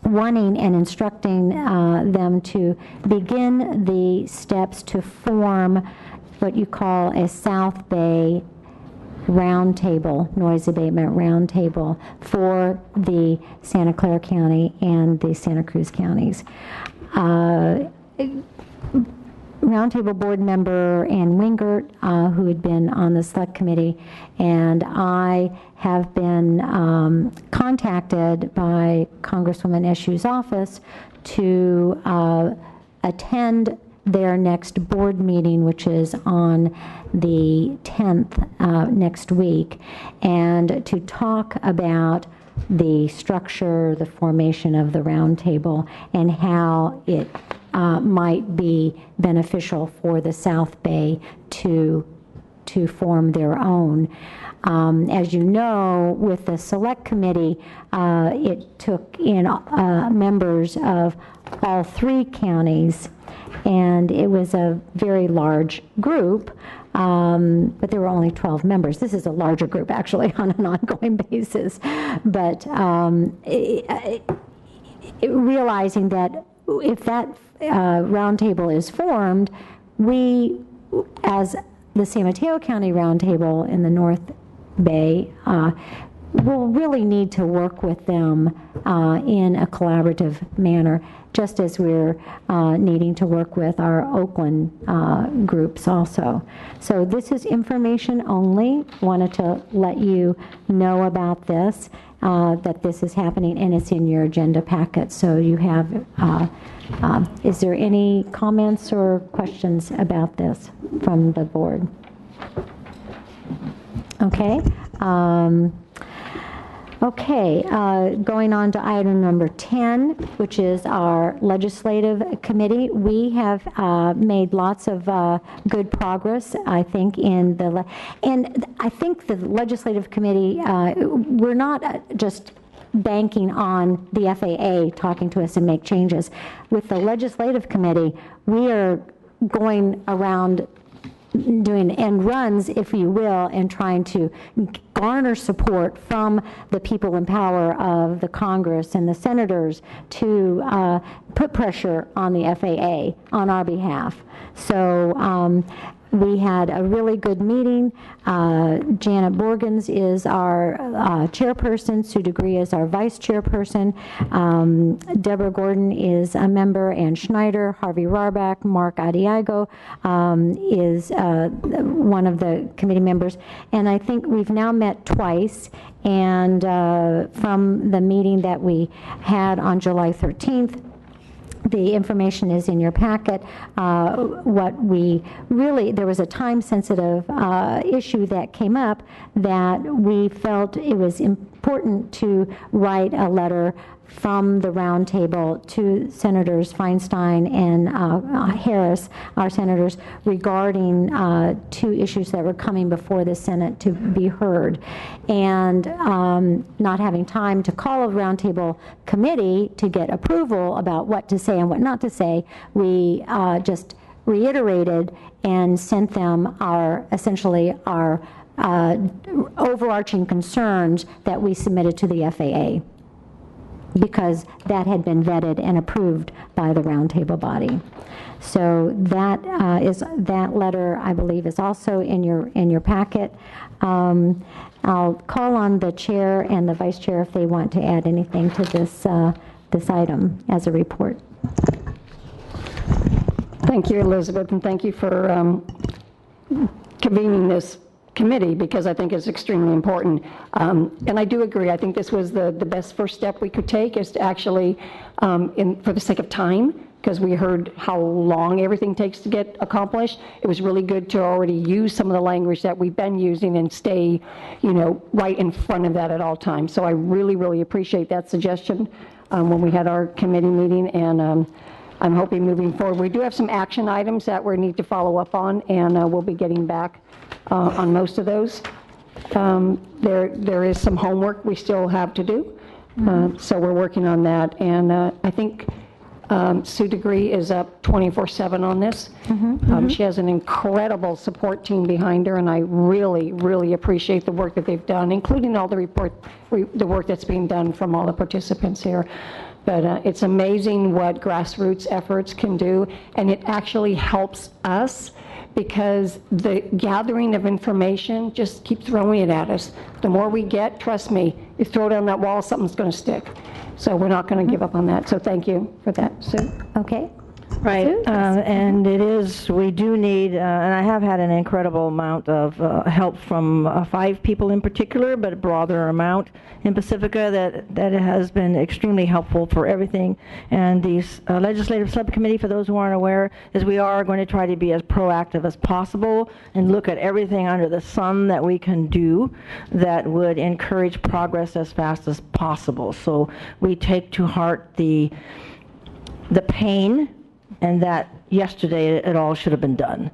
wanting and instructing them to begin the steps to form what you call a South Bay Roundtable, noise abatement roundtable for the Santa Clara County and the Santa Cruz counties. Roundtable board member Ann Wingert, who had been on the select committee, and I have been contacted by Congresswoman Eshoo's office to attend their next board meeting, which is on the 10th next week, and to talk about the structure, the formation of the roundtable, and how it might be beneficial for the South Bay to form their own. As you know, with the select committee, it took in members of all 3 counties, and it was a very large group, but there were only 12 members. This is a larger group, actually, on an ongoing basis. But realizing that if that roundtable is formed, we, as the San Mateo County Roundtable in the North Bay, will really need to work with them in a collaborative manner, just as we're needing to work with our Oakland groups also. So this is information only. Wanted to let you know about this, that this is happening, and it's in your agenda packet. So you have, is there any comments or questions about this from the board? Okay. Going on to item number 10, which is our legislative committee. We have made lots of good progress, I think, in the, and I think the legislative committee, we're not just banking on the FAA talking to us and make changes. With the legislative committee, we are going around doing end runs, if you will, and trying to garner support from the people in power of the Congress and the senators to put pressure on the FAA on our behalf. So we had a really good meeting. Janet Borgens is our chairperson. Sue DeGree is our vice chairperson. Deborah Gordon is a member, and Schneider, Harvey Rarbach, Mark Adiago is one of the committee members. And I think we've now met twice. And from the meeting that we had on July 13th, the information is in your packet. What we really, there was a time-sensitive issue that came up that we felt it was important to write a letter from the roundtable to Senators Feinstein and Harris, our senators, regarding 2 issues that were coming before the Senate to be heard. And not having time to call a roundtable committee to get approval about what to say and what not to say, we just reiterated and sent them essentially our overarching concerns that we submitted to the FAA, because that had been vetted and approved by the roundtable body. So that that letter, I believe, is also in your packet. I'll call on the chair and the vice chair if they want to add anything to this item as a report.
Thank you, Elizabeth, and thank you for convening this committee, because I think it's extremely important. And I do agree. I think this was the best first step we could take, is to actually, for the sake of time, because we heard how long everything takes to get accomplished. It was really good to already use some of the language that we've been using and stay, right in front of that at all times. So I really, really appreciate that suggestion when we had our committee meeting, and I'm hoping moving forward. We do have some action items that we need to follow up on, and we'll be getting back on most of those. There is some homework we still have to do, so we're working on that. And I think Sue Degree is up 24/7 on this. She has an incredible support team behind her, and I really, really appreciate the work that they've done, including all the work that's being done from all the participants here. But it's amazing what grassroots efforts can do, and it actually helps us, because the gathering of information, just keep throwing it at us. The more we get, trust me, you throw it on that wall, something's going to stick. So we're not going to give up on that. So thank you for that, Sue.
Okay.
Right, and we do need, and I have had an incredible amount of help from 5 people in particular, but a broader amount in Pacifica that has been extremely helpful for everything. And the legislative subcommittee, for those who aren't aware, is we are going to try to be as proactive as possible and look at everything under the sun that we can do that would encourage progress as fast as possible. So we take to heart the pain, and that yesterday it all should have been done.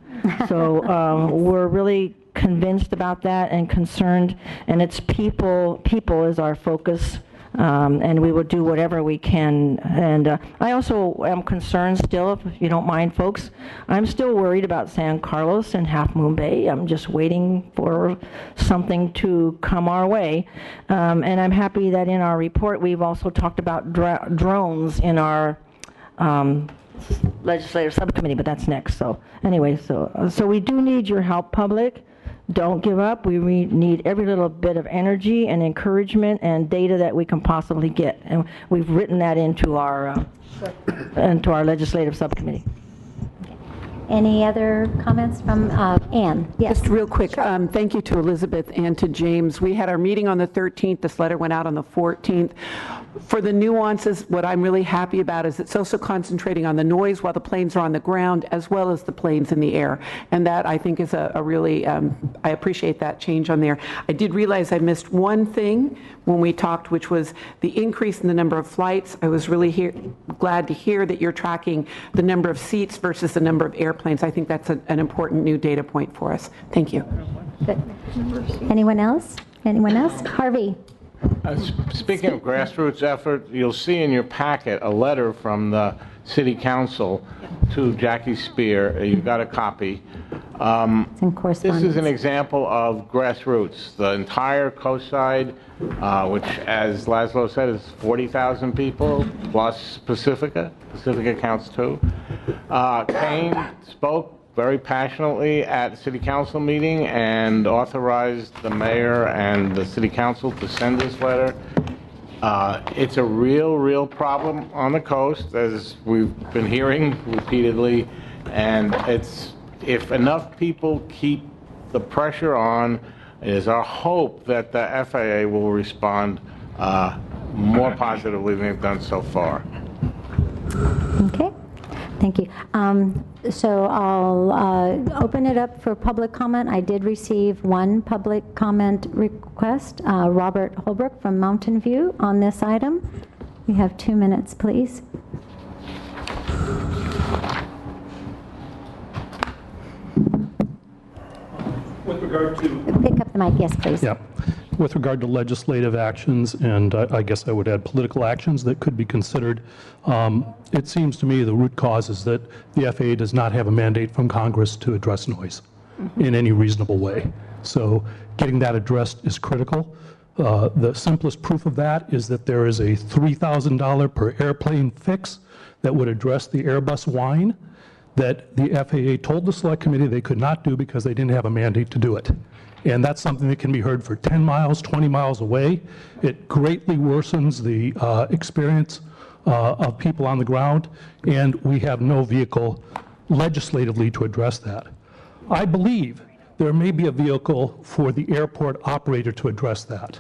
So we're really convinced about that and concerned, and it's people is our focus, and we will do whatever we can. And I also am concerned still, if you don't mind, folks, I'm still worried about San Carlos and Half Moon Bay. I'm just waiting for something to come our way. And I'm happy that in our report we've also talked about drones in our legislative subcommittee, but that's next. So anyway, so we do need your help, public. Don't give up. We need every little bit of energy and encouragement and data that we can possibly get, and we've written that into our legislative subcommittee.
Any other comments from Ann? Yes.
Just real quick, thank you to Elizabeth and to James. We had our meeting on the 13th. This letter went out on the 14th. For the nuances, what I'm really happy about is it's also concentrating on the noise while the planes are on the ground, as well as the planes in the air. And that, I think, is a really, I appreciate that change on there. I did realize I missed one thing when we talked, which was the increase in the number of flights. I was really glad to hear that you're tracking the number of seats versus the number of airplanes. I think that's an important new data point for us. Thank you.
Good. Anyone else? Anyone else? Harvey.
Speaking of grassroots effort, you'll see in your packet a letter from the City Council to Jackie Spear. You've got a copy.
It's in correspondence.
This is an example of grassroots. The entire coast side, which, as Laszlo said, is 40,000 people, plus Pacifica. Pacifica counts too. Kane spoke very passionately at the City Council meeting and authorized the mayor and the City Council to send this letter. It's a real problem on the coast, as we've been hearing repeatedly, and if enough people keep the pressure on, it is our hope that the FAA will respond more positively than they've done so far.
Okay. Thank you. So I'll open it up for public comment. I did receive one public comment request, Robert Holbrook from Mountain View, on this item. You have 2 minutes, please.
With regard to...
Pick up the mic, yes, please.
Yeah. With regard to legislative actions, and I guess I would add political actions that could be considered, it seems to me the root cause is that the FAA does not have a mandate from Congress to address noise in any reasonable way. So getting that addressed is critical. The simplest proof of that is that there is a $3,000 per airplane fix that would address the Airbus whine that the FAA told the Select Committee they could not do because they didn't have a mandate to do it. And that's something that can be heard for 10 miles, 20 miles away. It greatly worsens the experience of people on the ground, and we have no vehicle legislatively to address that. I believe there may be a vehicle for the airport operator to address that.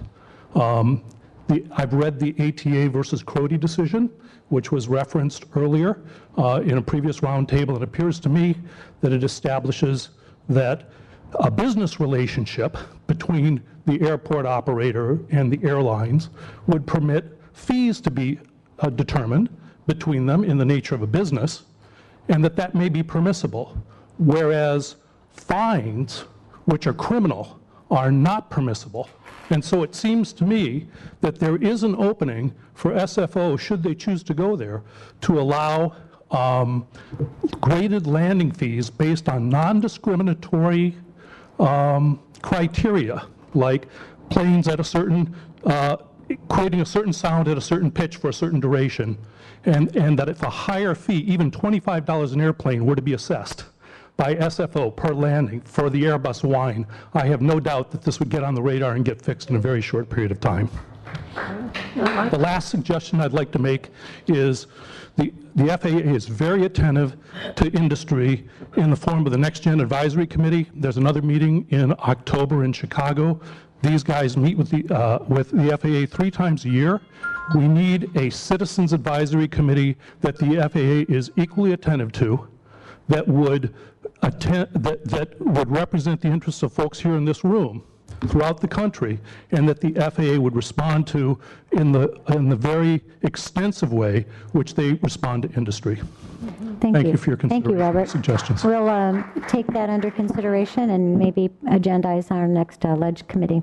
I've read the ATA versus Crody decision, which was referenced earlier in a previous roundtable. It appears to me that it establishes that a business relationship between the airport operator and the airlines would permit fees to be determined between them in the nature of a business, and that may be permissible, whereas fines, which are criminal, are not permissible. And so it seems to me that there is an opening for SFO, should they choose to go there, to allow graded landing fees based on non-discriminatory criteria, like planes at a certain, creating a certain sound at a certain pitch for a certain duration, and that if a higher fee, even $25 an airplane, were to be assessed by SFO per landing for the Airbus whine, I have no doubt that this would get on the radar and get fixed in a very short period of time. The last suggestion I'd like to make is the FAA is very attentive to industry in the form of the Next Gen Advisory Committee. There's another meeting in October in Chicago. These guys meet with the FAA 3 times a year. We need a Citizens Advisory Committee that the FAA is equally attentive to, that would represent the interests of folks here in this room throughout the country, and that the FAA would respond to in the very extensive way which they respond to industry. Thank you for your
Thank you, Robert.
suggestions.
We'll take that under consideration and maybe agendize our next Ledge Committee.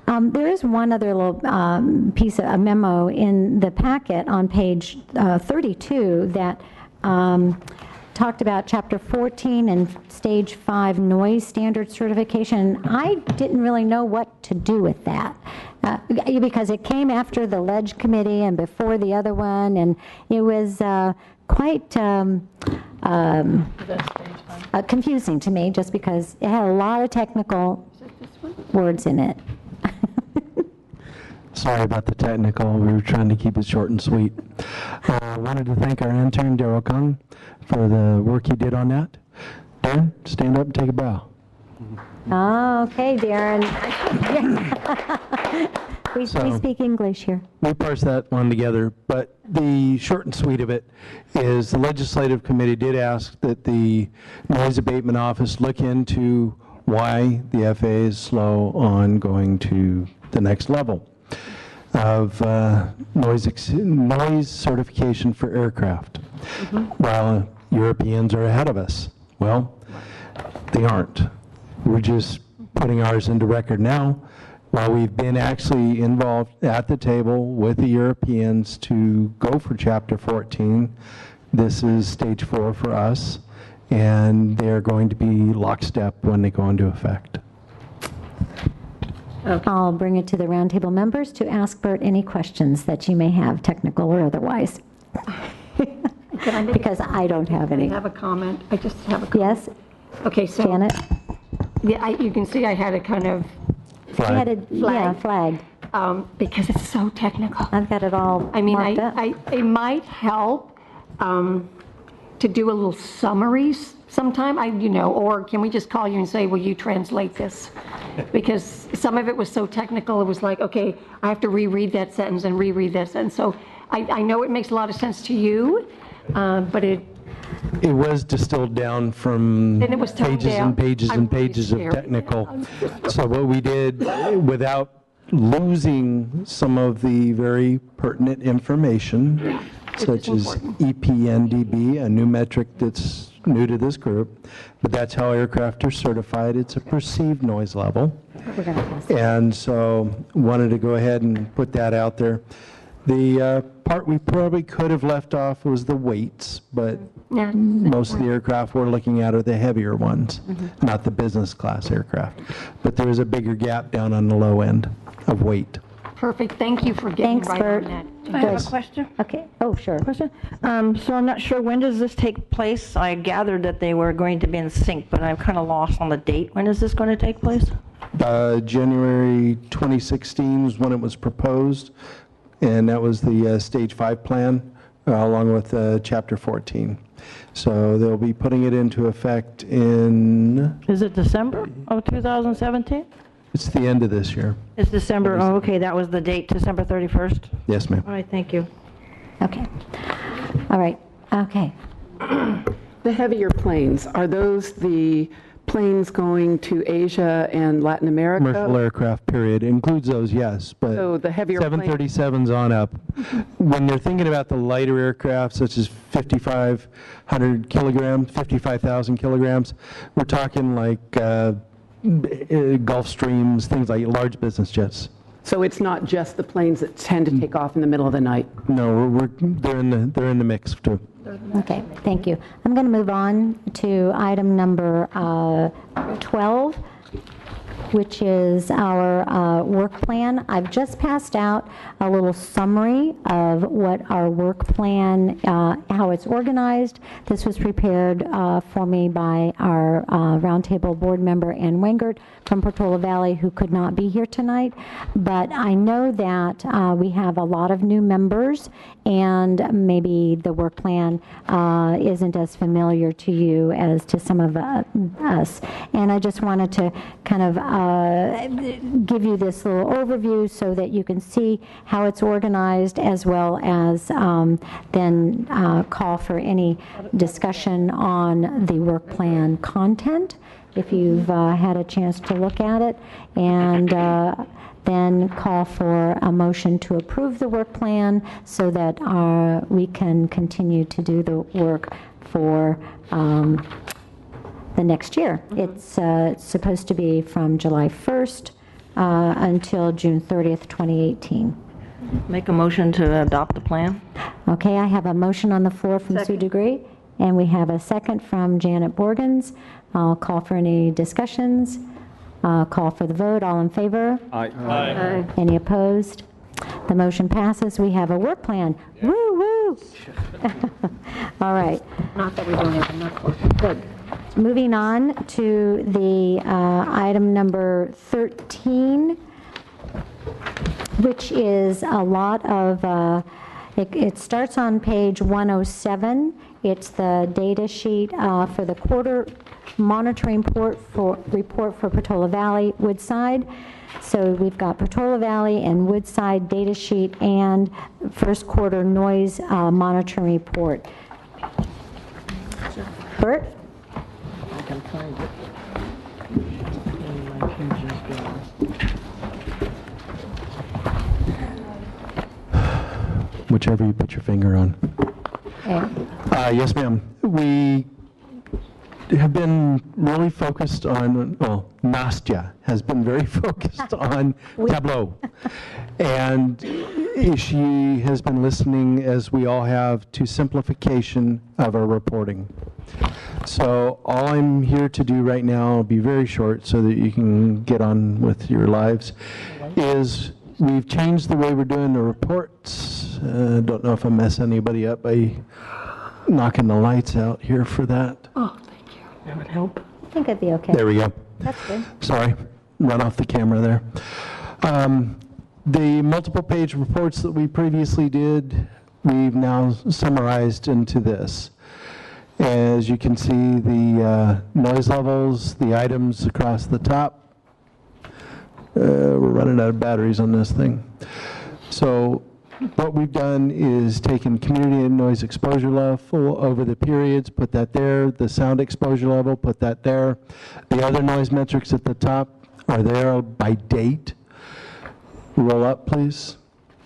There is one other little piece of a memo in the packet on page 32 that talked about Chapter 14 and Stage 5 noise standard certification. I didn't really know what to do with that because it came after the Ledge Committee and before the other one, and it was quite confusing to me just because it had a lot of technical words in it.
Sorry about the technical. We were trying to keep it short and sweet. I wanted to thank our intern, Daryl Kung, for the work he did on that. Darren, stand up and take a bow.
Oh, okay, Darren. we speak English here.
We parsed that one together, but the short and sweet of it is the Legislative Committee did ask that the Noise Abatement Office look into why the FAA is slow on going to the next level of noise certification for aircraft, while Europeans are ahead of us. Well, they aren't. We're just putting ours into record now, while we've been actually involved at the table with the Europeans to go for Chapter 14. This is Stage 4 for us, and they're going to be lockstep when they go into effect.
Okay. I'll bring it to the roundtable members to ask Bert any questions that you may have, technical or otherwise. Because I don't have any.
I have a comment. I just have a comment.
Yes?
Okay, so.
Janet?
Yeah, you can see I had a kind of
flagged. Yeah, flagged.
Because it's so technical.
I've got it all marked up.
It might help to do a little summaries sometime, or can we just call you and say, will you translate this? Because some of it was so technical, it was like, okay, I have to reread that sentence and reread this. And so I know it makes a lot of sense to you, but it
was distilled down from pages and pages and pages of technical. So what we did, without losing some of the very pertinent information, such as EPNDB, a new metric that's new to this group, but that's how aircraft are certified. It's a perceived noise level. And so wanted to go ahead and put that out there. The part we probably could have left off was the weights, but most of the aircraft we're looking at are the heavier ones, not the business class aircraft. But there is a bigger gap down on the low end of weight.
Perfect. Thank you for getting
Thanks,
right
Bert.
on that.
I have a question.
Okay. Oh, sure.
Question. So I'm not sure, when does this take place? I gathered that they were going to be in sync, but I'm kind of lost on the date. When is this going to take place?
January 2016 was when it was proposed, and that was the Stage 5 plan, along with Chapter 14. So they'll be putting it into effect in...
Is it December of 2017?
It's the end of this year.
It's December, oh, okay, that was the date, December 31st?
Yes, ma'am.
All right, thank you.
Okay. All right. Okay.
The heavier planes, are those the planes going to Asia and Latin America?
Commercial aircraft, period. Includes those, yes, but
So the heavier
737s on up. When they're thinking about the lighter aircraft, such as 5,500 kilograms, 55,000 kilograms, we're talking like Gulfstreams, things like large business jets.
So it's not just the planes that tend to take off in the middle of the night?
No, they're in the mix too.
Okay, thank you. I'm going to move on to item number 12, which is our work plan. I've just passed out a little summary of what our work plan, how it's organized. This was prepared for me by our Roundtable board member, Ann Wengert from Portola Valley, who could not be here tonight. But I know that we have a lot of new members, and maybe the work plan isn't as familiar to you as to some of us. And I just wanted to kind of give you this little overview so that you can see how it's organized, as well as then call for any discussion on the work plan content, if you've had a chance to look at it, and then call for a motion to approve the work plan so that we can continue to do the work for the next year. It's supposed to be from July 1st until June 30th, 2018.
Make a motion to adopt the plan.
Okay, I have a motion on the floor from Sue DeGree, and we have a second from Janet Borgens. I'll call for any discussions. Call for the vote. All in favor?
Aye.
Aye. Any opposed? The motion passes. We have a work plan. Yeah. Woo, woo. All right.
Not that we don't have enough work.
Good. Moving on to the item number 13, which is a lot of, it starts on page 107. It's the data sheet for the quarter monitoring report for Portola Valley, Woodside. So we've got Portola Valley and Woodside data sheet and first quarter noise monitoring report. Bert?
I can find it.
Whichever you put your finger on.
Okay.
Yes, ma'am. We have been really focused on, well, Nastya has been very focused on Tableau. And she has been listening, as we all have, to simplification of our reporting. So all I'm here to do right now, will be very short so that you can get on with your lives, is we've changed the way we're doing the reports. Don't know if I mess anybody up by knocking the lights out here for that.
Oh, thank you. That would help.
I think I'd be okay.
There we go.
That's good.
Sorry, run off the camera there. The multiple page reports that we previously did, we've now summarized into this. As you can see, the noise levels, the items across the top. We're running out of batteries on this thing. So what we've done is taken community and noise exposure level over the periods, put that there. The sound exposure level, put that there. The other noise metrics at the top are there by date. Roll up, please,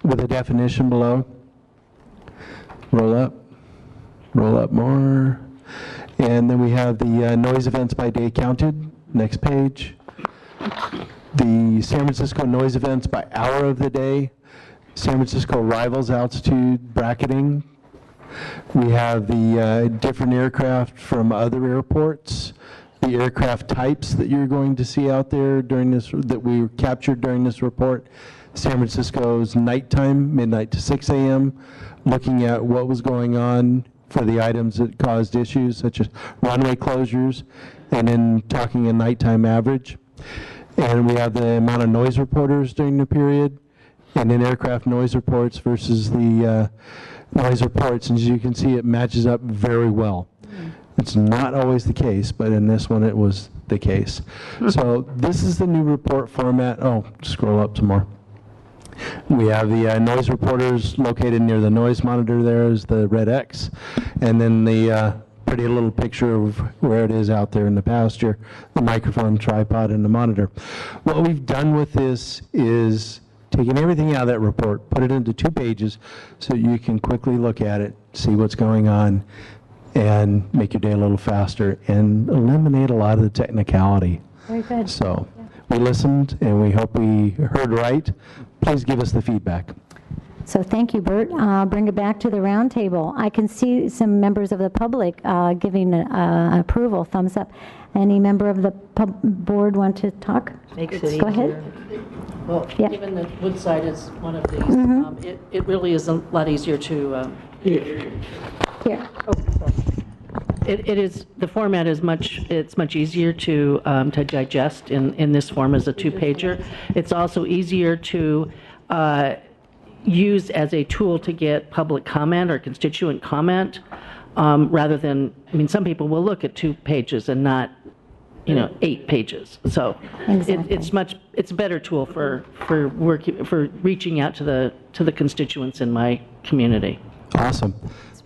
with a definition below. Roll up more. And then we have the noise events by day counted. Next page. The San Francisco noise events by hour of the day. San Francisco rivals altitude bracketing. We have the different aircraft from other airports, the aircraft types that you're going to see out there during this, that we captured during this report. San Francisco's nighttime, midnight to 6 a.m., looking at what was going on for the items that caused issues, such as runway closures, and then talking a nighttime average. And we have the amount of noise reporters during the period, and then aircraft noise reports versus the noise reports. And as you can see, it matches up very well. It's not always the case, but in this one it was the case. So this is the new report format. Oh, scroll up some more. We have the noise reporters located near the noise monitor. There is the red X, and then the pretty little picture of where it is out there in the pasture, the microphone, tripod, and the monitor. What we've done with this is taken everything out of that report, put it into 2 pages so you can quickly look at it, see what's going on, and make your day a little faster and eliminate a lot of the technicality.
Very good.
So we listened and we hope we heard right. Please give us the feedback.
So thank you, Bert. Bring it back to the roundtable. I can see some members of the public giving approval, thumbs up. Any member of the board want to talk?
Makes it
Go ahead.
Well,
Yeah.
given that Woodside is one of these, it really is a lot easier to.
Here.
It is, the format is it's much easier to digest in this form as a 2-pager. It's also easier to use as a tool to get public comment or constituent comment, rather than, I mean, some people will look at 2 pages and not, 8 pages. So
Exactly.
it's a better tool for reaching out to the constituents in my community.
Awesome.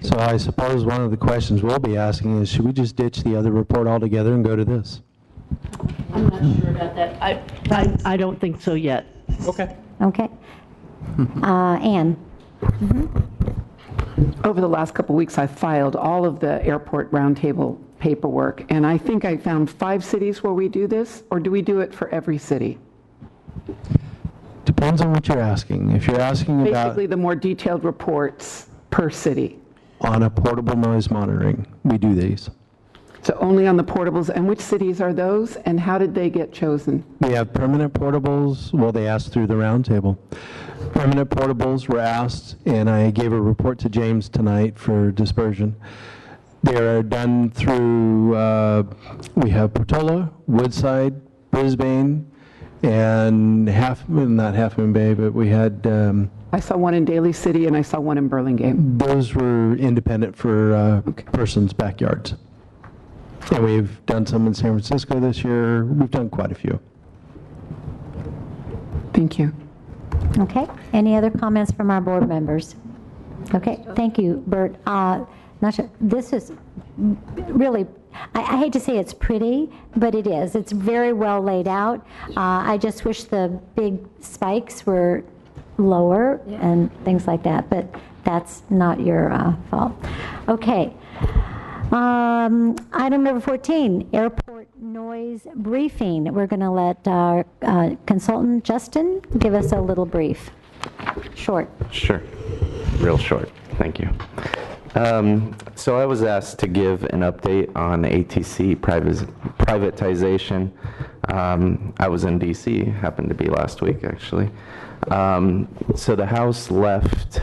So I suppose one of the questions we'll be asking is, should we just ditch the other report altogether and go to this?
I'm not sure about that. I don't think so yet.
Okay.
Okay. Anne.
Over the last couple of weeks, I've filed all of the airport roundtable paperwork, and I think I found 5 cities where we do this, or do we do it for every city?
Depends on what you're asking. If you're asking about
Basically, the more detailed reports per city.
on a portable noise monitoring, we do these.
So only on the portables, and which cities are those, and how did they get chosen?
We have permanent portables. Well, they asked through the roundtable. Permanent portables were asked, and I gave a report to James tonight for dispersion. They are done through, we have Portola, Woodside, Brisbane, and not Half Moon Bay, but we had...
I saw one in Daly City, and I saw one in Burlingame.
Those were independent for persons' backyards. And we've done some in San Francisco this year. We've done quite a few.
Thank you.
Okay. Any other comments from our board members? Okay. Thank you, Bert. Not sure. This is really, I hate to say it's pretty, but it is. It's very well laid out. I just wish the big spikes were lower and things like that, but that's not your fault. Okay. Item number 14, airport noise briefing. We're going to let our consultant, Justin, give us a little brief. Short.
Sure. Real short. Thank you. So I was asked to give an update on ATC privatization. I was in D.C., happened to be last week, actually. So the House left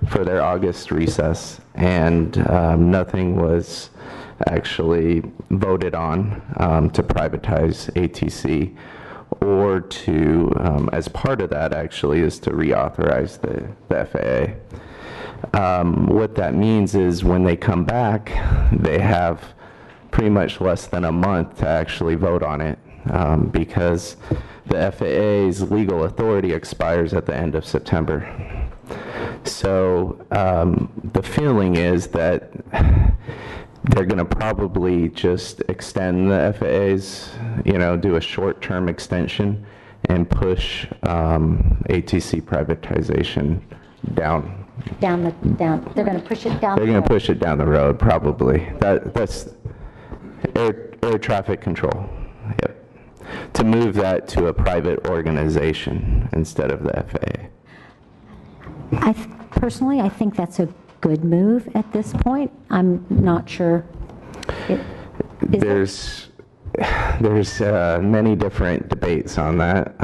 for their August recess, and nothing was actually voted on to privatize ATC, or to, as part of that actually, is to reauthorize the FAA. What that means is when they come back, they have pretty much less than a month to actually vote on it, because the FAA's legal authority expires at the end of September. So the feeling is that they're going to probably just extend the FAA's, do a short-term extension and push ATC privatization down.
Down. They're going to push it down.
They're going to push it down the road, probably. That's air traffic control. Yep. To move that to a private organization instead of the FAA.
Personally, I think that's a good move at this point. I'm not sure.
There's many different debates on that.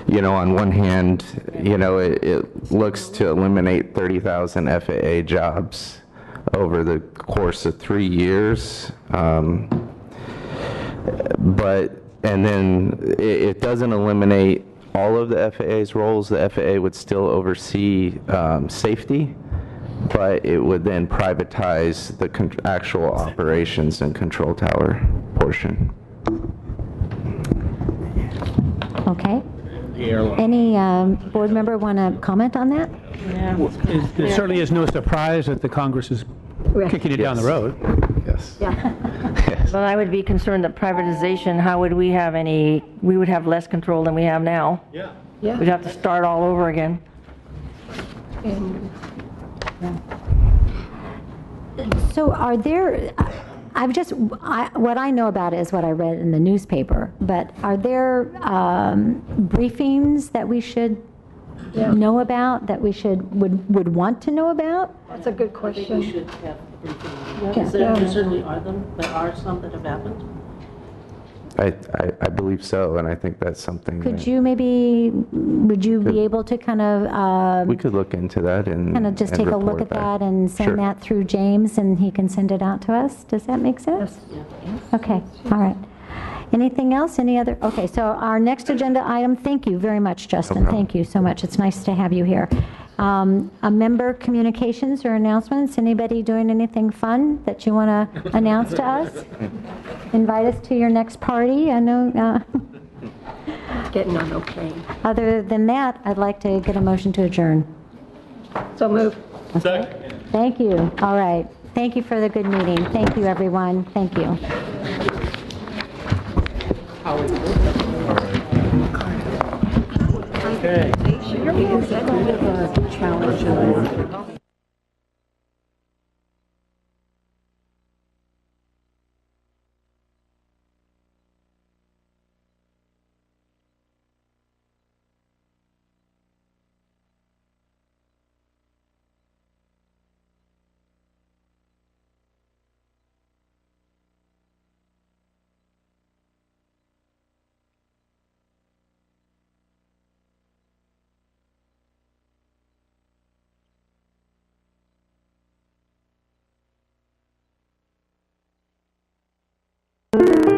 You know, on one hand, you know, it looks to eliminate 30,000 FAA jobs over the course of 3 years. And then it doesn't eliminate all of the FAA's roles. The FAA would still oversee safety, but it would then privatize the actual operations and control tower portion.
Okay. Any board member want to comment on that?
There certainly is no surprise that the Congress is kicking it down the road.
Yes.
But I would be concerned that privatization, how would we have we would have less control than we have now.
Yeah.
We'd have to start all over again.
So are there, what I know about it is what I read in the newspaper, but are there briefings that we should know about, that we would want to know about?
That's a good question.
We should have a briefing. There certainly are them. There are some that have happened.
I believe so, and I think that's something.
Would you be able to kind of?
We could look into that and
kind of just take a look at that and send that through James, and he can send it out to us. Does that make sense? Yes. Okay. All right. Anything else? Any other? Okay. So our next agenda item. Thank you very much, Justin. Thank you so much. It's nice to have you here. A member communications or announcements. Anybody doing anything fun that you want to announce to us? Invite us to your next party. I know.
Getting on okay.
Other than that, I'd like to get a motion to adjourn.
So move.
Okay. Thank you. All right. Thank you for the good meeting. Thank you, everyone. Thank you.
Okay.
Is that a bit of a challenge?
Thank you.